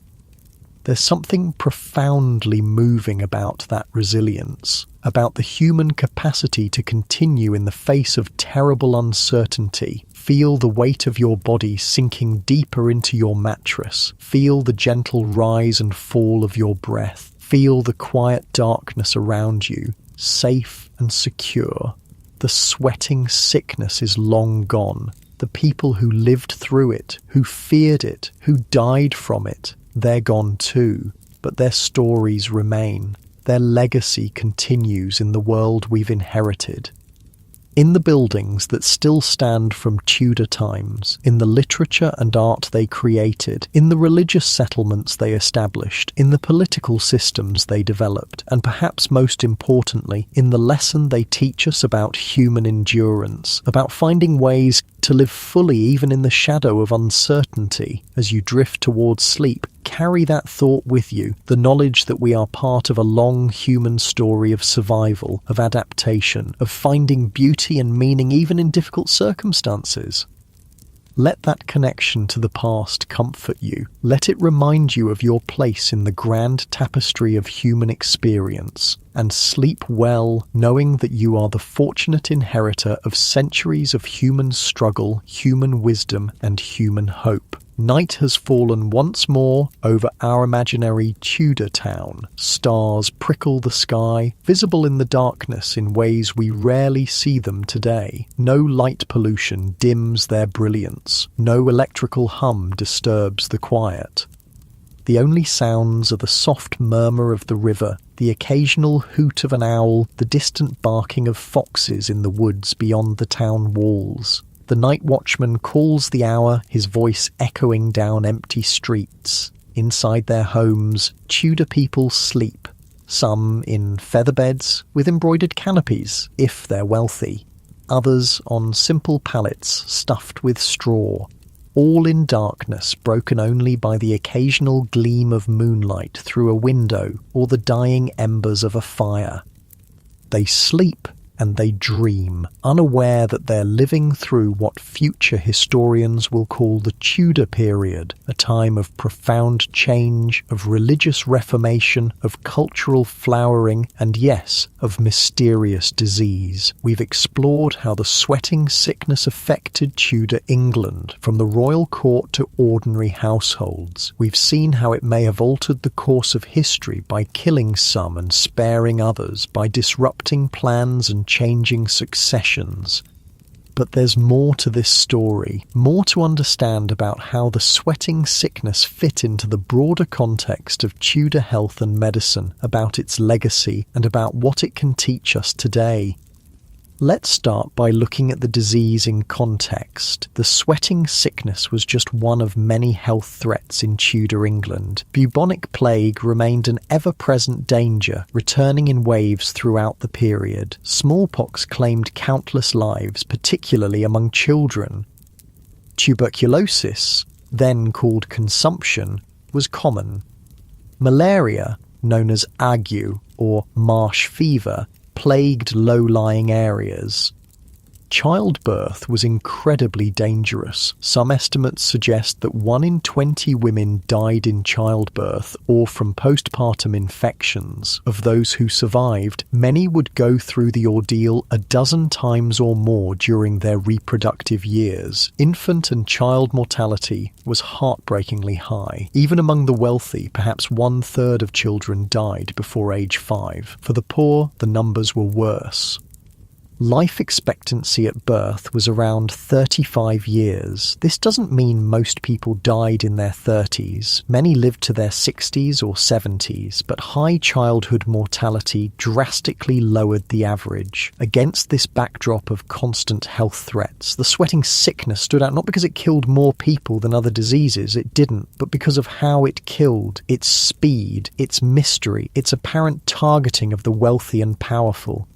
S1: There's something profoundly moving about that resilience, about the human capacity to continue in the face of terrible uncertainty. Feel the weight of your body sinking deeper into your mattress. Feel the gentle rise and fall of your breath. Feel the quiet darkness around you, safe and secure. The sweating sickness is long gone. The people who lived through it, who feared it, who died from it, they're gone too. But their stories remain. Their legacy continues in the world we've inherited. In the buildings that still stand from Tudor times, in the literature and art they created, in the religious settlements they established, in the political systems they developed, and perhaps most importantly, in the lesson they teach us about human endurance, about finding ways to live fully even in the shadow of uncertainty. As you drift towards sleep, carry that thought with you, the knowledge that we are part of a long human story of survival, of adaptation, of finding beauty and meaning even in difficult circumstances. Let that connection to the past comfort you. Let it remind you of your place in the grand tapestry of human experience. And sleep well, knowing that you are the fortunate inheritor of centuries of human struggle, human wisdom, and human hope. Night has fallen once more over our imaginary Tudor town. Stars prickle the sky, visible in the darkness in ways we rarely see them today. No light pollution dims their brilliance. No electrical hum disturbs the quiet. The only sounds are the soft murmur of the river, the occasional hoot of an owl, the distant barking of foxes in the woods beyond the town walls. The night watchman calls the hour, his voice echoing down empty streets. Inside their homes, Tudor people sleep, some in feather beds with embroidered canopies, if they're wealthy, others on simple pallets stuffed with straw, all in darkness broken only by the occasional gleam of moonlight through a window or the dying embers of a fire. They sleep and they dream, unaware that they're living through what future historians will call the Tudor period, a time of profound change, of religious reformation, of cultural flowering, and yes, of mysterious disease. We've explored how the sweating sickness affected Tudor England, from the royal court to ordinary households. We've seen how it may have altered the course of history by killing some and sparing others, by disrupting plans and changing successions. But there's more to this story, more to understand about how the sweating sickness fit into the broader context of Tudor health and medicine, about its legacy, and about what it can teach us today. Let's start by looking at the disease in context. The sweating sickness was just one of many health threats in Tudor England. Bubonic plague remained an ever-present danger, returning in waves throughout the period. Smallpox claimed countless lives, particularly among children. Tuberculosis, then called consumption, was common. Malaria, known as ague or marsh fever, plagued low-lying areas. Childbirth was incredibly dangerous. Some estimates suggest that 1 in 20 women died in childbirth or from postpartum infections. Of those who survived, many would go through the ordeal a dozen times or more during their reproductive years. Infant and child mortality was heartbreakingly high. Even among the wealthy, perhaps 1/3 of children died before age 5. For the poor, the numbers were worse. Life expectancy at birth was around 35 years. This doesn't mean most people died in their 30s. Many lived to their 60s or 70s, but high childhood mortality drastically lowered the average. Against this backdrop of constant health threats, the sweating sickness stood out not because it killed more people than other diseases, it didn't, but because of how it killed, its speed, its mystery, its apparent targeting of the wealthy and powerful.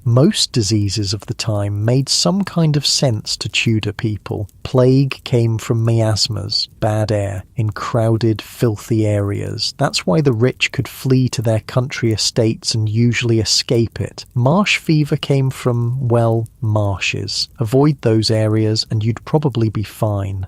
S1: Most diseases of the time made some kind of sense to Tudor people. Plague came from miasmas, bad air, in crowded, filthy areas. That's why the rich could flee to their country estates and usually escape it. Marsh fever came from, well, marshes. Avoid those areas and you'd probably be fine.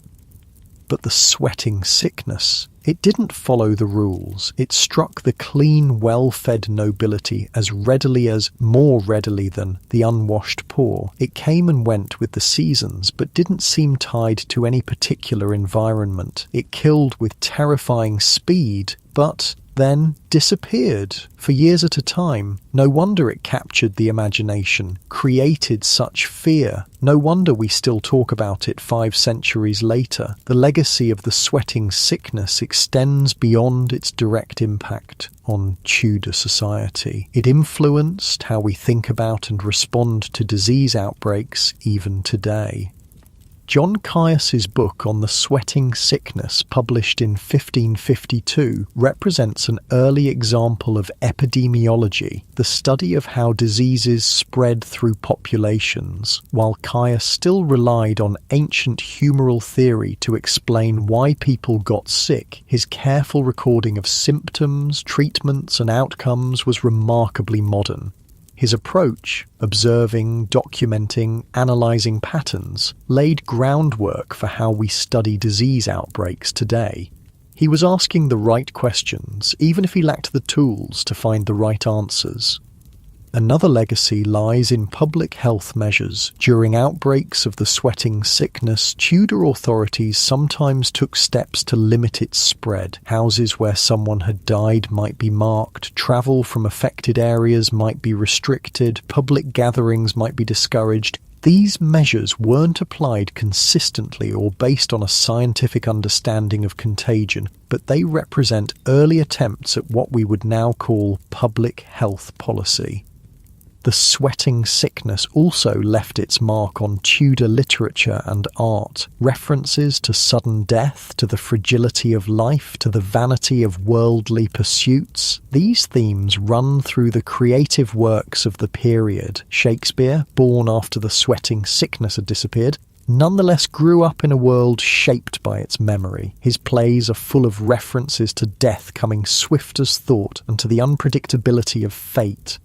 S1: But the sweating sickness, it didn't follow the rules. It struck the clean, well-fed nobility as readily as, more readily than, the unwashed poor. It came and went with the seasons, but didn't seem tied to any particular environment. It killed with terrifying speed, but then disappeared for years at a time. No wonder it captured the imagination, created such fear. No wonder we still talk about it 5 centuries later. The legacy of the sweating sickness extends beyond its direct impact on Tudor society. It influenced how we think about and respond to disease outbreaks even today. John Caius's book on the sweating sickness, published in 1552, represents an early example of epidemiology, the study of how diseases spread through populations. While Caius still relied on ancient humoral theory to explain why people got sick, his careful recording of symptoms, treatments, and outcomes was remarkably modern. His approach, observing, documenting, analysing patterns, laid groundwork for how we study disease outbreaks today. He was asking the right questions, even if he lacked the tools to find the right answers. Another legacy lies in public health measures. During outbreaks of the sweating sickness, Tudor authorities sometimes took steps to limit its spread. Houses where someone had died might be marked, travel from affected areas might be restricted, public gatherings might be discouraged. These measures weren't applied consistently or based on a scientific understanding of contagion, but they represent early attempts at what we would now call public health policy. The sweating sickness also left its mark on Tudor literature and art. References to sudden death, to the fragility of life, to the vanity of worldly pursuits. These themes run through the creative works of the period. Shakespeare, born after the sweating sickness had disappeared, nonetheless grew up in a world shaped by its memory. His plays are full of references to death coming swift as thought and to the unpredictability of fate.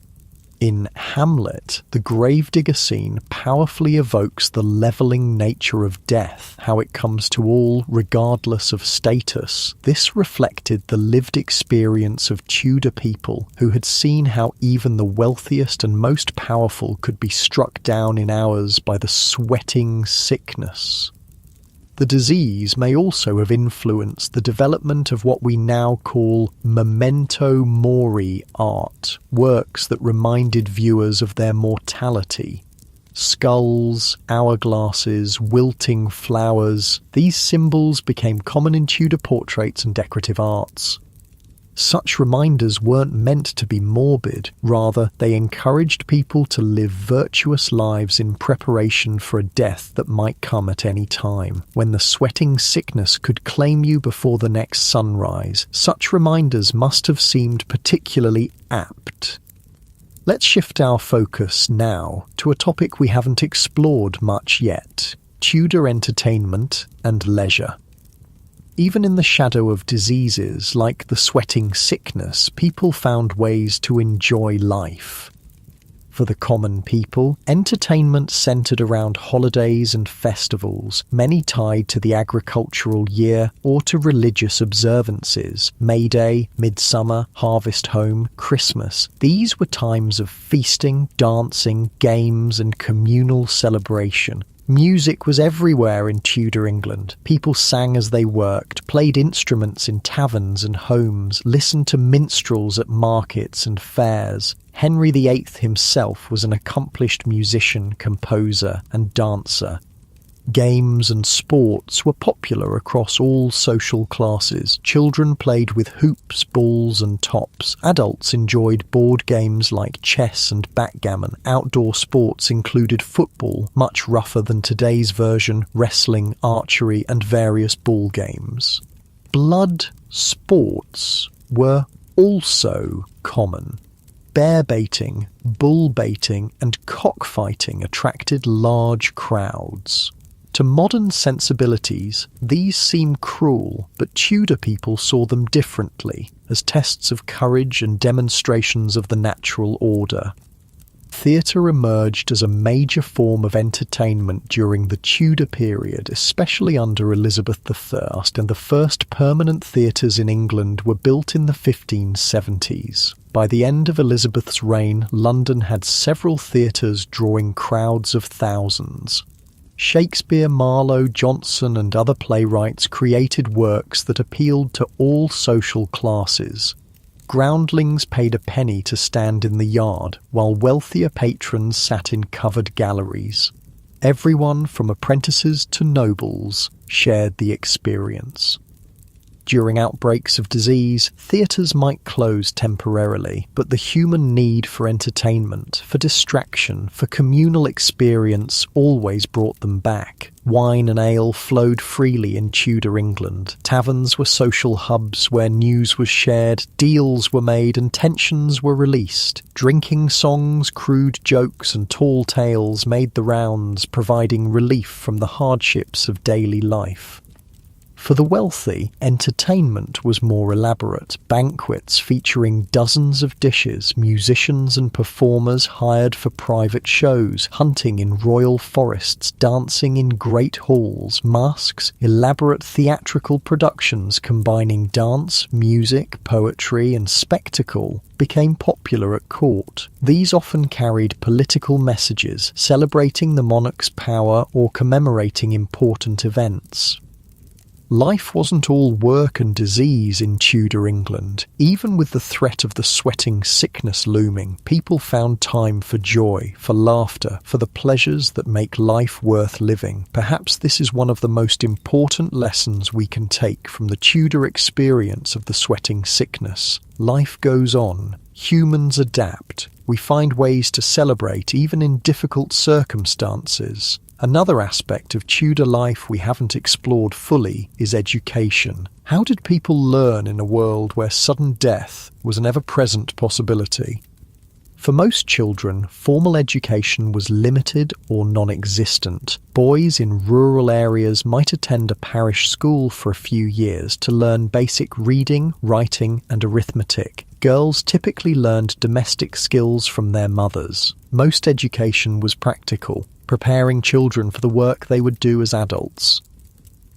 S1: In Hamlet, the gravedigger scene powerfully evokes the levelling nature of death, how it comes to all regardless of status. This reflected the lived experience of Tudor people who had seen how even the wealthiest and most powerful could be struck down in hours by the sweating sickness. The disease may also have influenced the development of what we now call memento mori art, works that reminded viewers of their mortality. Skulls, hourglasses, wilting flowers, these symbols became common in Tudor portraits and decorative arts. Such reminders weren't meant to be morbid, rather they encouraged people to live virtuous lives in preparation for a death that might come at any time. When the sweating sickness could claim you before the next sunrise, such reminders must have seemed particularly apt. Let's shift our focus now to a topic we haven't explored much yet: Tudor entertainment and leisure. Even in the shadow of diseases like the sweating sickness, people found ways to enjoy life. For the common people, entertainment centred around holidays and festivals, many tied to the agricultural year or to religious observances. May Day, Midsummer, Harvest Home, Christmas. These were times of feasting, dancing, games and communal celebration. Music was everywhere in Tudor England. People sang as they worked, played instruments in taverns and homes, listened to minstrels at markets and fairs. Henry VIII himself was an accomplished musician, composer, and dancer. Games and sports were popular across all social classes. Children played with hoops, balls and tops. Adults enjoyed board games like chess and backgammon. Outdoor sports included football, much rougher than today's version, wrestling, archery and various ball games. Blood sports were also common. Bear baiting, bull baiting and cockfighting attracted large crowds. To modern sensibilities, these seem cruel, but Tudor people saw them differently, as tests of courage and demonstrations of the natural order. Theatre emerged as a major form of entertainment during the Tudor period, especially under Elizabeth I, and the first permanent theatres in England were built in the 1570s. By the end of Elizabeth's reign, London had several theatres drawing crowds of thousands. Shakespeare, Marlowe, Jonson and other playwrights created works that appealed to all social classes. Groundlings paid a penny to stand in the yard, while wealthier patrons sat in covered galleries. Everyone, from apprentices to nobles, shared the experience. During outbreaks of disease, theatres might close temporarily, but the human need for entertainment, for distraction, for communal experience always brought them back. Wine and ale flowed freely in Tudor England. Taverns were social hubs where news was shared, deals were made and tensions were released. Drinking songs, crude jokes and tall tales made the rounds, providing relief from the hardships of daily life. For the wealthy, entertainment was more elaborate, banquets featuring dozens of dishes, musicians and performers hired for private shows, hunting in royal forests, dancing in great halls, masks, elaborate theatrical productions combining dance, music, poetry and spectacle became popular at court. These often carried political messages, celebrating the monarch's power or commemorating important events. Life wasn't all work and disease in Tudor England. Even with the threat of the sweating sickness looming, people found time for joy, for laughter, for the pleasures that make life worth living. Perhaps this is one of the most important lessons we can take from the Tudor experience of the sweating sickness. Life goes on. Humans adapt. We find ways to celebrate even in difficult circumstances. Another aspect of Tudor life we haven't explored fully is education. How did people learn in a world where sudden death was an ever-present possibility? For most children, formal education was limited or non-existent. Boys in rural areas might attend a parish school for a few years to learn basic reading, writing, and arithmetic. Girls typically learned domestic skills from their mothers. Most education was practical, preparing children for the work they would do as adults.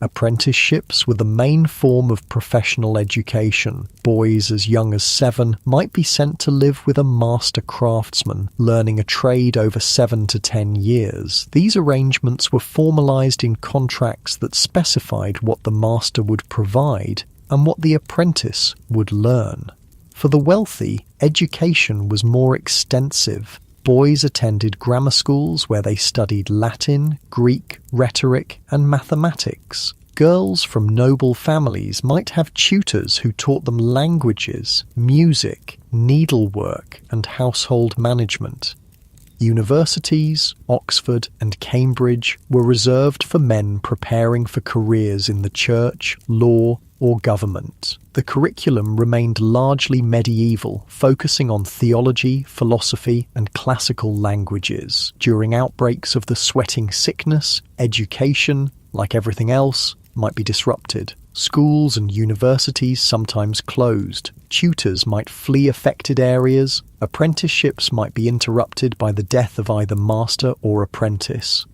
S1: Apprenticeships were the main form of professional education. Boys as young as 7 might be sent to live with a master craftsman, learning a trade over 7 to 10 years. These arrangements were formalized in contracts that specified what the master would provide and what the apprentice would learn. For the wealthy, education was more extensive. Boys attended grammar schools where they studied Latin, Greek, rhetoric, and mathematics. Girls from noble families might have tutors who taught them languages, music, needlework, and household management. Universities, Oxford and Cambridge, were reserved for men preparing for careers in the church, law, or government. The curriculum remained largely medieval, focusing on theology, philosophy, and classical languages. During outbreaks of the sweating sickness, education, like everything else, might be disrupted. Schools and universities sometimes closed. Tutors might flee affected areas. Apprenticeships might be interrupted by the death of either master or apprentice.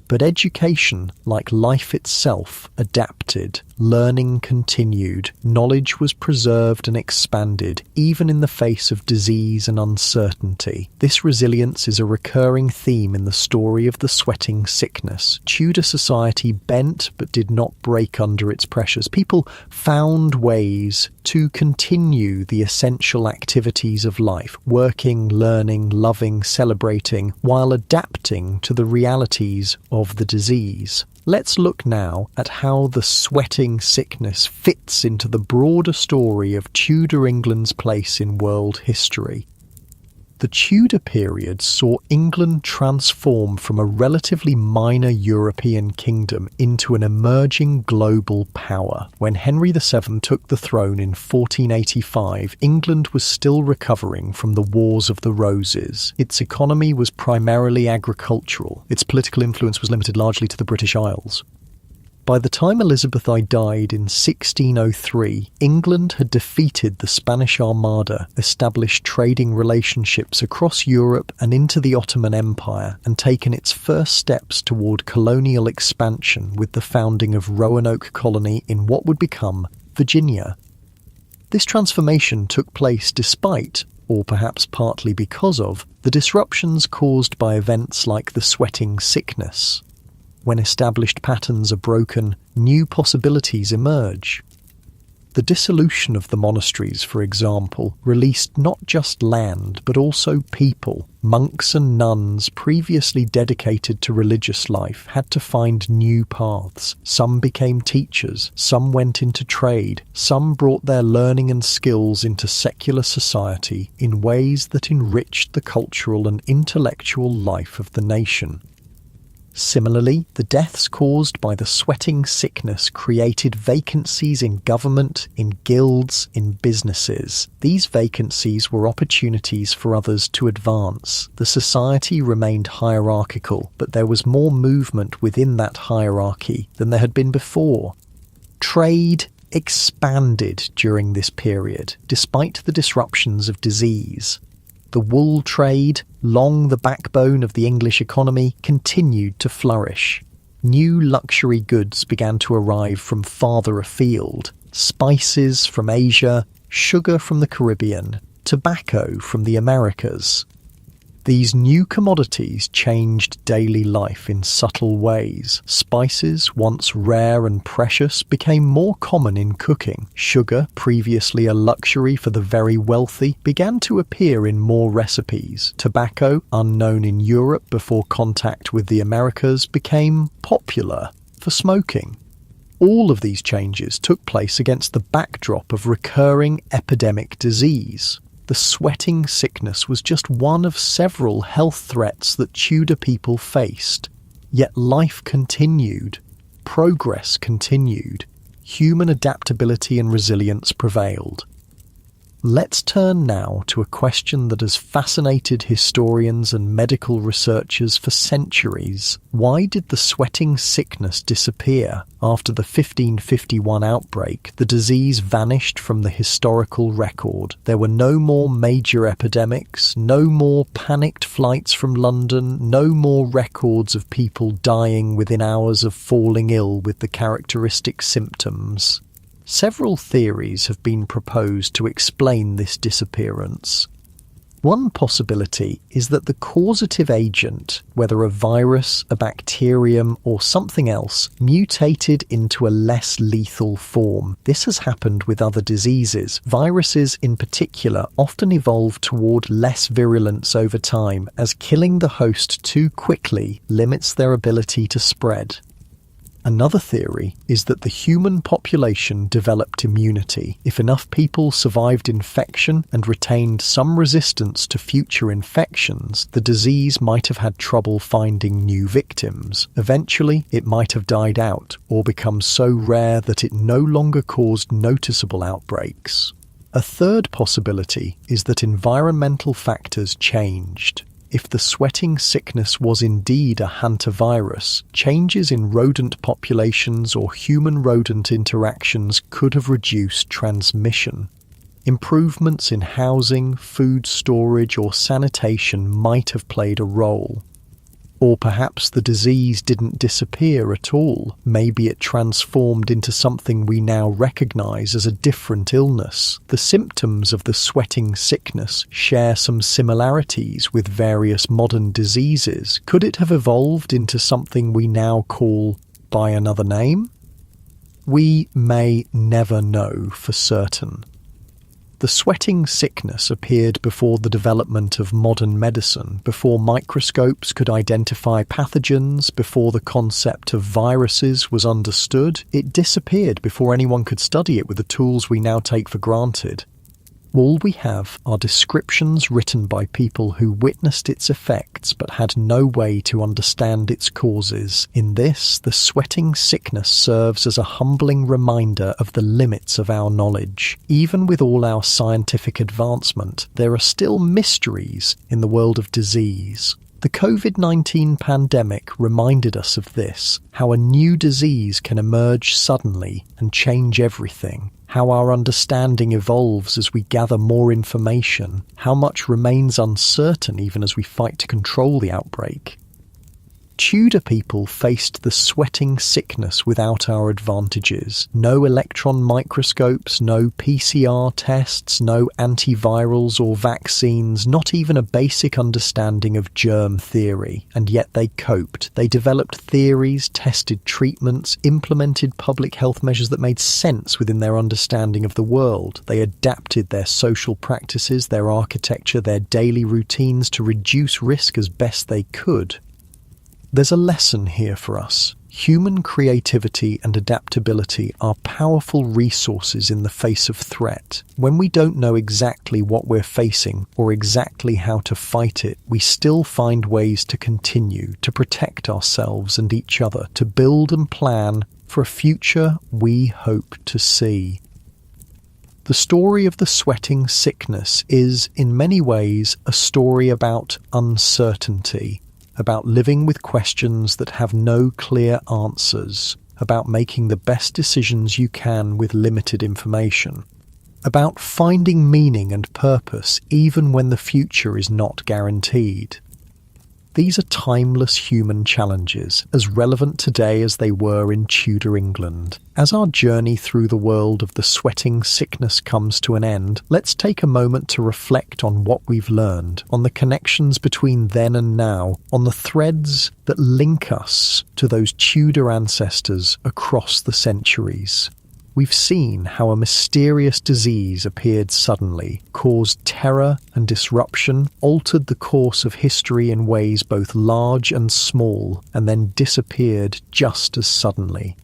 S1: But education, like life itself, adapted. Learning continued. Knowledge was preserved and expanded, even in the face of disease and uncertainty. This resilience is a recurring theme in the story of the sweating sickness. Tudor society bent but did not break under its pressures. People found ways to continue the essential activities of life, working, learning, loving, celebrating, while adapting to the realities of the disease. Let's look now at how the sweating sickness fits into the broader story of Tudor England's place in world history. The Tudor period saw England transform from a relatively minor European kingdom into an emerging global power. When Henry VII took the throne in 1485, England was still recovering from the Wars of the Roses. Its economy was primarily agricultural. Its political influence was limited largely to the British Isles. By the time Elizabeth I died in 1603, England had defeated the Spanish Armada, established trading relationships across Europe and into the Ottoman Empire, and taken its first steps toward colonial expansion with the founding of Roanoke Colony in what would become Virginia. This transformation took place despite, or perhaps partly because of, the disruptions caused by events like the sweating sickness. When established patterns are broken, new possibilities emerge. The dissolution of the monasteries, for example, released not just land but also people. Monks and nuns previously dedicated to religious life had to find new paths. Some became teachers, some went into trade, some brought their learning and skills into secular society in ways that enriched the cultural and intellectual life of the nation. Similarly, the deaths caused by the sweating sickness created vacancies in government, in guilds, in businesses. These vacancies were opportunities for others to advance. The society remained hierarchical, but there was more movement within that hierarchy than there had been before. Trade expanded during this period, despite the disruptions of disease. The wool trade, long the backbone of the English economy, continued to flourish. New luxury goods began to arrive from farther afield: spices from Asia, sugar from the Caribbean, tobacco from the Americas. These new commodities changed daily life in subtle ways. Spices, once rare and precious, became more common in cooking. Sugar, previously a luxury for the very wealthy, began to appear in more recipes. Tobacco, unknown in Europe before contact with the Americas, became popular for smoking. All of these changes took place against the backdrop of recurring epidemic disease. The sweating sickness was just one of several health threats that Tudor people faced. Yet life continued. Progress continued. Human adaptability and resilience prevailed. Let's turn now to a question that has fascinated historians and medical researchers for centuries. Why did the sweating sickness disappear? After the 1551 outbreak, the disease vanished from the historical record. There were no more major epidemics, no more panicked flights from London, no more records of people dying within hours of falling ill with the characteristic symptoms. Several theories have been proposed to explain this disappearance. One possibility is that the causative agent, whether a virus, a bacterium, or something else, mutated into a less lethal form. This has happened with other diseases. Viruses, in particular, often evolve toward less virulence over time, as killing the host too quickly limits their ability to spread. Another theory is that the human population developed immunity. If enough people survived infection and retained some resistance to future infections, the disease might have had trouble finding new victims. Eventually, it might have died out or become so rare that it no longer caused noticeable outbreaks. A third possibility is that environmental factors changed. If the sweating sickness was indeed a hantavirus, changes in rodent populations or human-rodent interactions could have reduced transmission. Improvements in housing, food storage, or sanitation might have played a role. Or perhaps the disease didn't disappear at all. Maybe it transformed into something we now recognize as a different illness. The symptoms of the sweating sickness share some similarities with various modern diseases. Could it have evolved into something we now call by another name? We may never know for certain. The sweating sickness appeared before the development of modern medicine, before microscopes could identify pathogens, before the concept of viruses was understood. It disappeared before anyone could study it with the tools we now take for granted. All we have are descriptions written by people who witnessed its effects but had no way to understand its causes. In this, the sweating sickness serves as a humbling reminder of the limits of our knowledge. Even with all our scientific advancement, there are still mysteries in the world of disease. The COVID-19 pandemic reminded us of this, how a new disease can emerge suddenly and change everything, how our understanding evolves as we gather more information, how much remains uncertain even as we fight to control the outbreak. Tudor people faced the sweating sickness without our advantages. No electron microscopes, no PCR tests, no antivirals or vaccines, not even a basic understanding of germ theory. And yet they coped. They developed theories, tested treatments, implemented public health measures that made sense within their understanding of the world. They adapted their social practices, their architecture, their daily routines to reduce risk as best they could. There's a lesson here for us. Human creativity and adaptability are powerful resources in the face of threat. When we don't know exactly what we're facing or exactly how to fight it, we still find ways to continue, to protect ourselves and each other, to build and plan for a future we hope to see. The story of the sweating sickness is, in many ways, a story about uncertainty, about living with questions that have no clear answers, about making the best decisions you can with limited information, about finding meaning and purpose even when the future is not guaranteed. These are timeless human challenges, as relevant today as they were in Tudor England. As our journey through the world of the sweating sickness comes to an end, let's take a moment to reflect on what we've learned, on the connections between then and now, on the threads that link us to those Tudor ancestors across the centuries. We've seen how a mysterious disease appeared suddenly, caused terror and disruption, altered the course of history in ways both large and small, and then disappeared just as suddenly.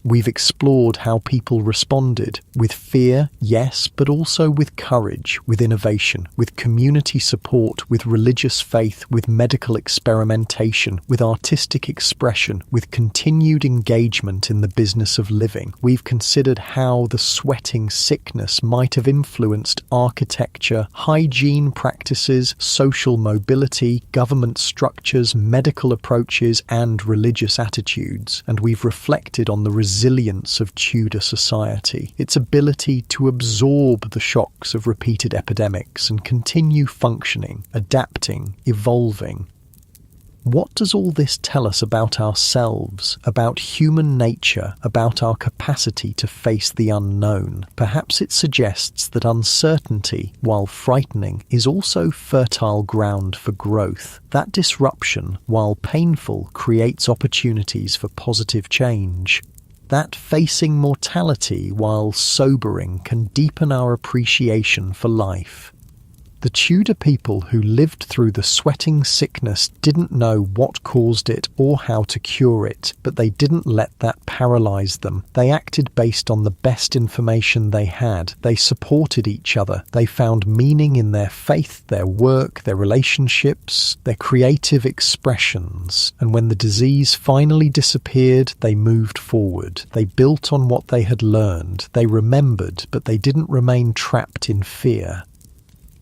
S1: We've explored how people responded, with fear, yes, but also with courage, with innovation, with community support, with religious faith, with medical experimentation, with artistic expression, with continued engagement in the business of living. We've considered how the sweating sickness might have influenced architecture, hygiene practices, social mobility, government structures, medical approaches, and religious attitudes. And we've reflected on the resilience of Tudor society, its ability to absorb the shocks of repeated epidemics and continue functioning, adapting, evolving. What does all this tell us about ourselves, about human nature, about our capacity to face the unknown? Perhaps it suggests that uncertainty, while frightening, is also fertile ground for growth. That disruption, while painful, creates opportunities for positive change. That facing mortality, while sobering, can deepen our appreciation for life. The Tudor people who lived through the sweating sickness didn't know what caused it or how to cure it, but they didn't let that paralyze them. They acted based on the best information they had. They supported each other. They found meaning in their faith, their work, their relationships, their creative expressions. And when the disease finally disappeared, they moved forward. They built on what they had learned. They remembered, but they didn't remain trapped in fear.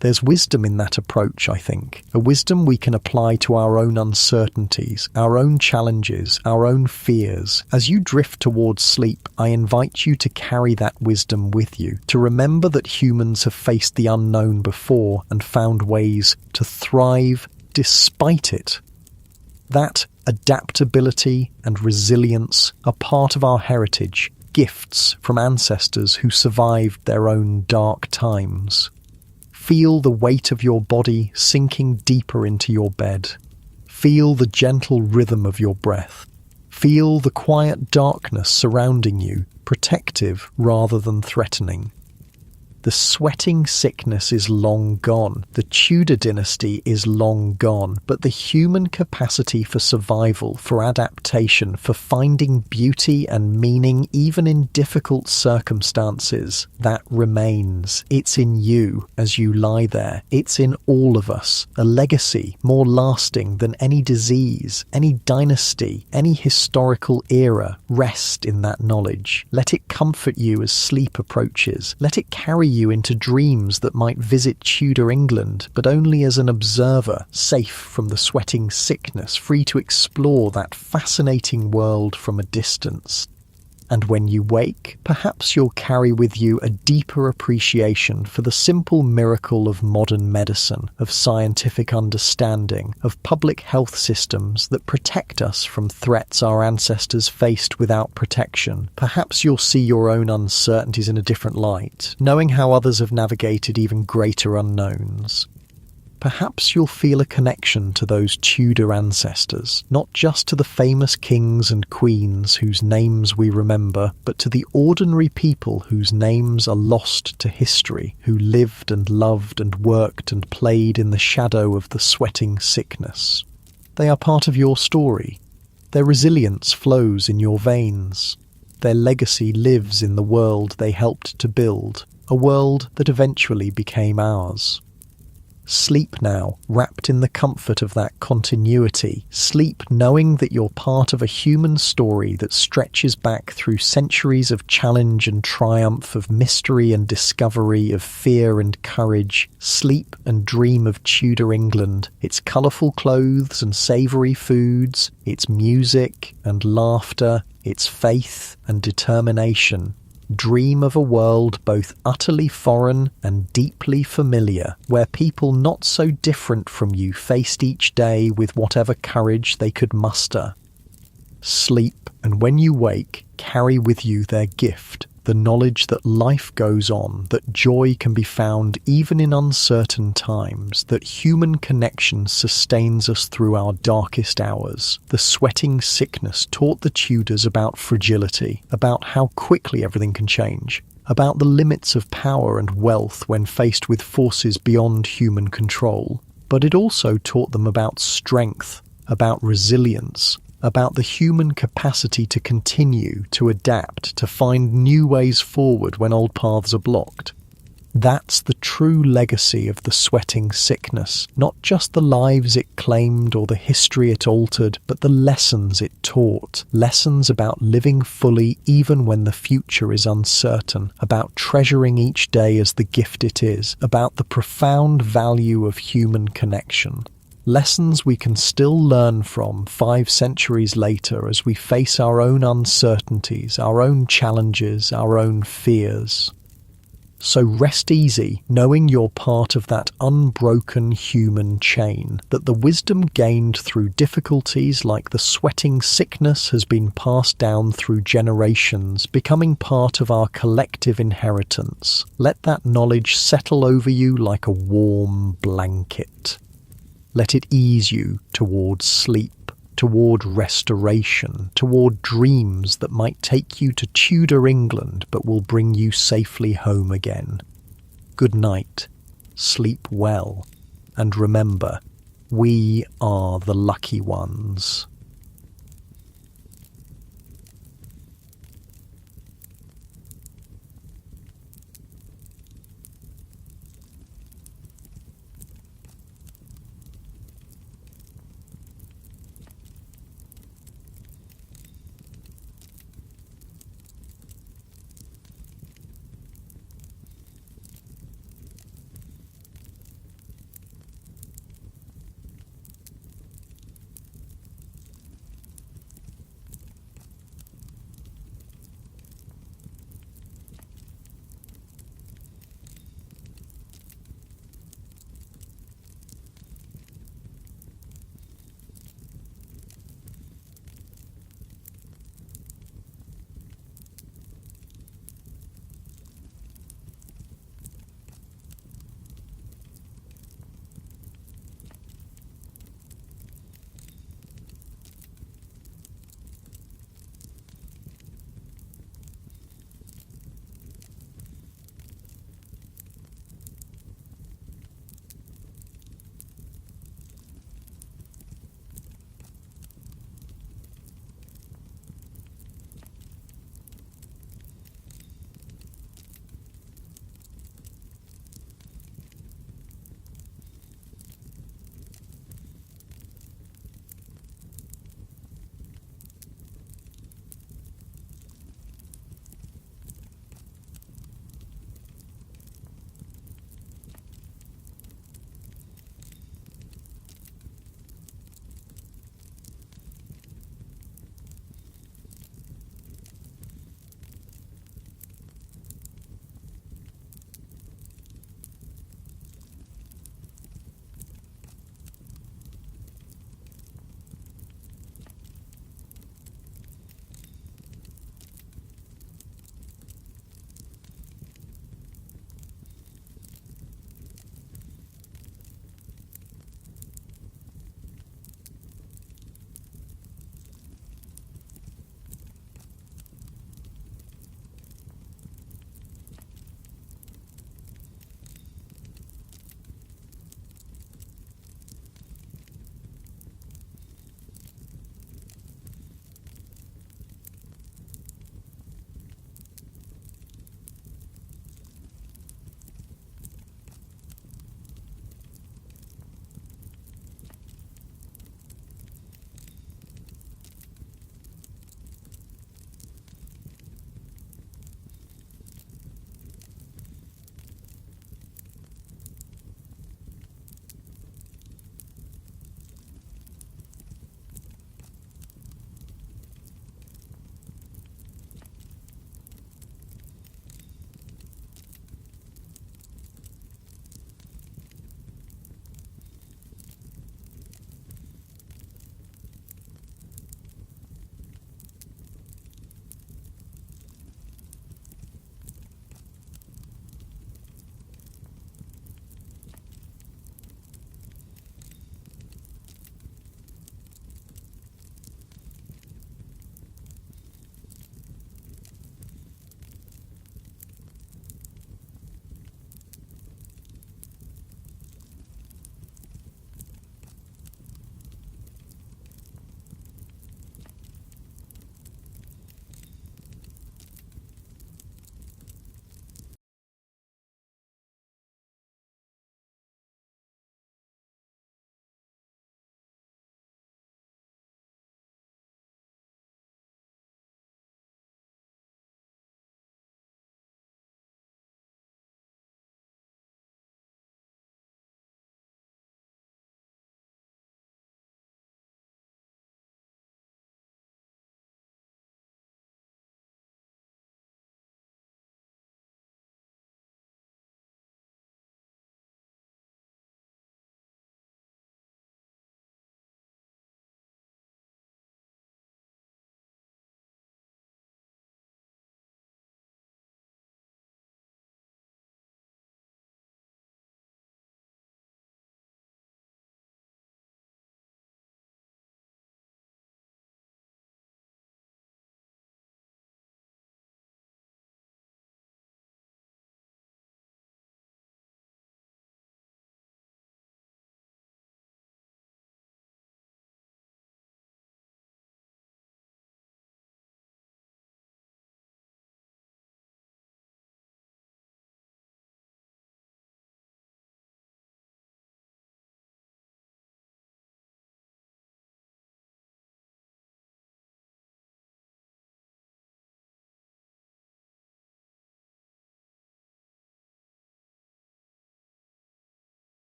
S1: There's wisdom in that approach, I think, a wisdom we can apply to our own uncertainties, our own challenges, our own fears. As you drift towards sleep, I invite you to carry that wisdom with you, to remember that humans have faced the unknown before and found ways to thrive despite it. That adaptability and resilience are part of our heritage, gifts from ancestors who survived their own dark times. Feel the weight of your body sinking deeper into your bed. Feel the gentle rhythm of your breath. Feel the quiet darkness surrounding you, protective rather than threatening. The sweating sickness is long gone. The Tudor dynasty is long gone. But the human capacity for survival, for adaptation, for finding beauty and meaning even in difficult circumstances, that remains. It's in you as you lie there. It's in all of us. A legacy more lasting than any disease, any dynasty, any historical era. Rest in that knowledge. Let it comfort you as sleep approaches. Let it carry you into dreams that might visit Tudor England, but only as an observer, safe from the sweating sickness, free to explore that fascinating world from a distance. And when you wake, perhaps you'll carry with you a deeper appreciation for the simple miracle of modern medicine, of scientific understanding, of public health systems that protect us from threats our ancestors faced without protection. Perhaps you'll see your own uncertainties in a different light, knowing how others have navigated even greater unknowns. Perhaps you'll feel a connection to those Tudor ancestors, not just to the famous kings and queens whose names we remember, but to the ordinary people whose names are lost to history, who lived and loved and worked and played in the shadow of the sweating sickness. They are part of your story. Their resilience flows in your veins. Their legacy lives in the world they helped to build, a world that eventually became ours. Sleep now, wrapped in the comfort of that continuity. Sleep knowing that you're part of a human story that stretches back through centuries of challenge and triumph, of mystery and discovery, of fear and courage. Sleep and dream of Tudor England, its colourful clothes and savoury foods, its music and laughter, its faith and determination. Dream of a world both utterly foreign and deeply familiar, where people not so different from you faced each day with whatever courage they could muster. Sleep, and when you wake, carry with you their gift, the knowledge that life goes on, that joy can be found even in uncertain times, that human connection sustains us through our darkest hours. The sweating sickness taught the Tudors about fragility, about how quickly everything can change, about the limits of power and wealth when faced with forces beyond human control. But it also taught them about strength, about resilience, about the human capacity to continue, to adapt, to find new ways forward when old paths are blocked. That's the true legacy of the sweating sickness, not just the lives it claimed or the history it altered, but the lessons it taught, lessons about living fully even when the future is uncertain, about treasuring each day as the gift it is, about the profound value of human connection. Lessons we can still learn from 5 centuries later as we face our own uncertainties, our own challenges, our own fears. So rest easy, knowing you're part of that unbroken human chain, that the wisdom gained through difficulties like the sweating sickness has been passed down through generations, becoming part of our collective inheritance. Let that knowledge settle over you like a warm blanket. Let it ease you toward sleep, toward restoration, toward dreams that might take you to Tudor England but will bring you safely home again. Good night, sleep well, and remember, we are the lucky ones.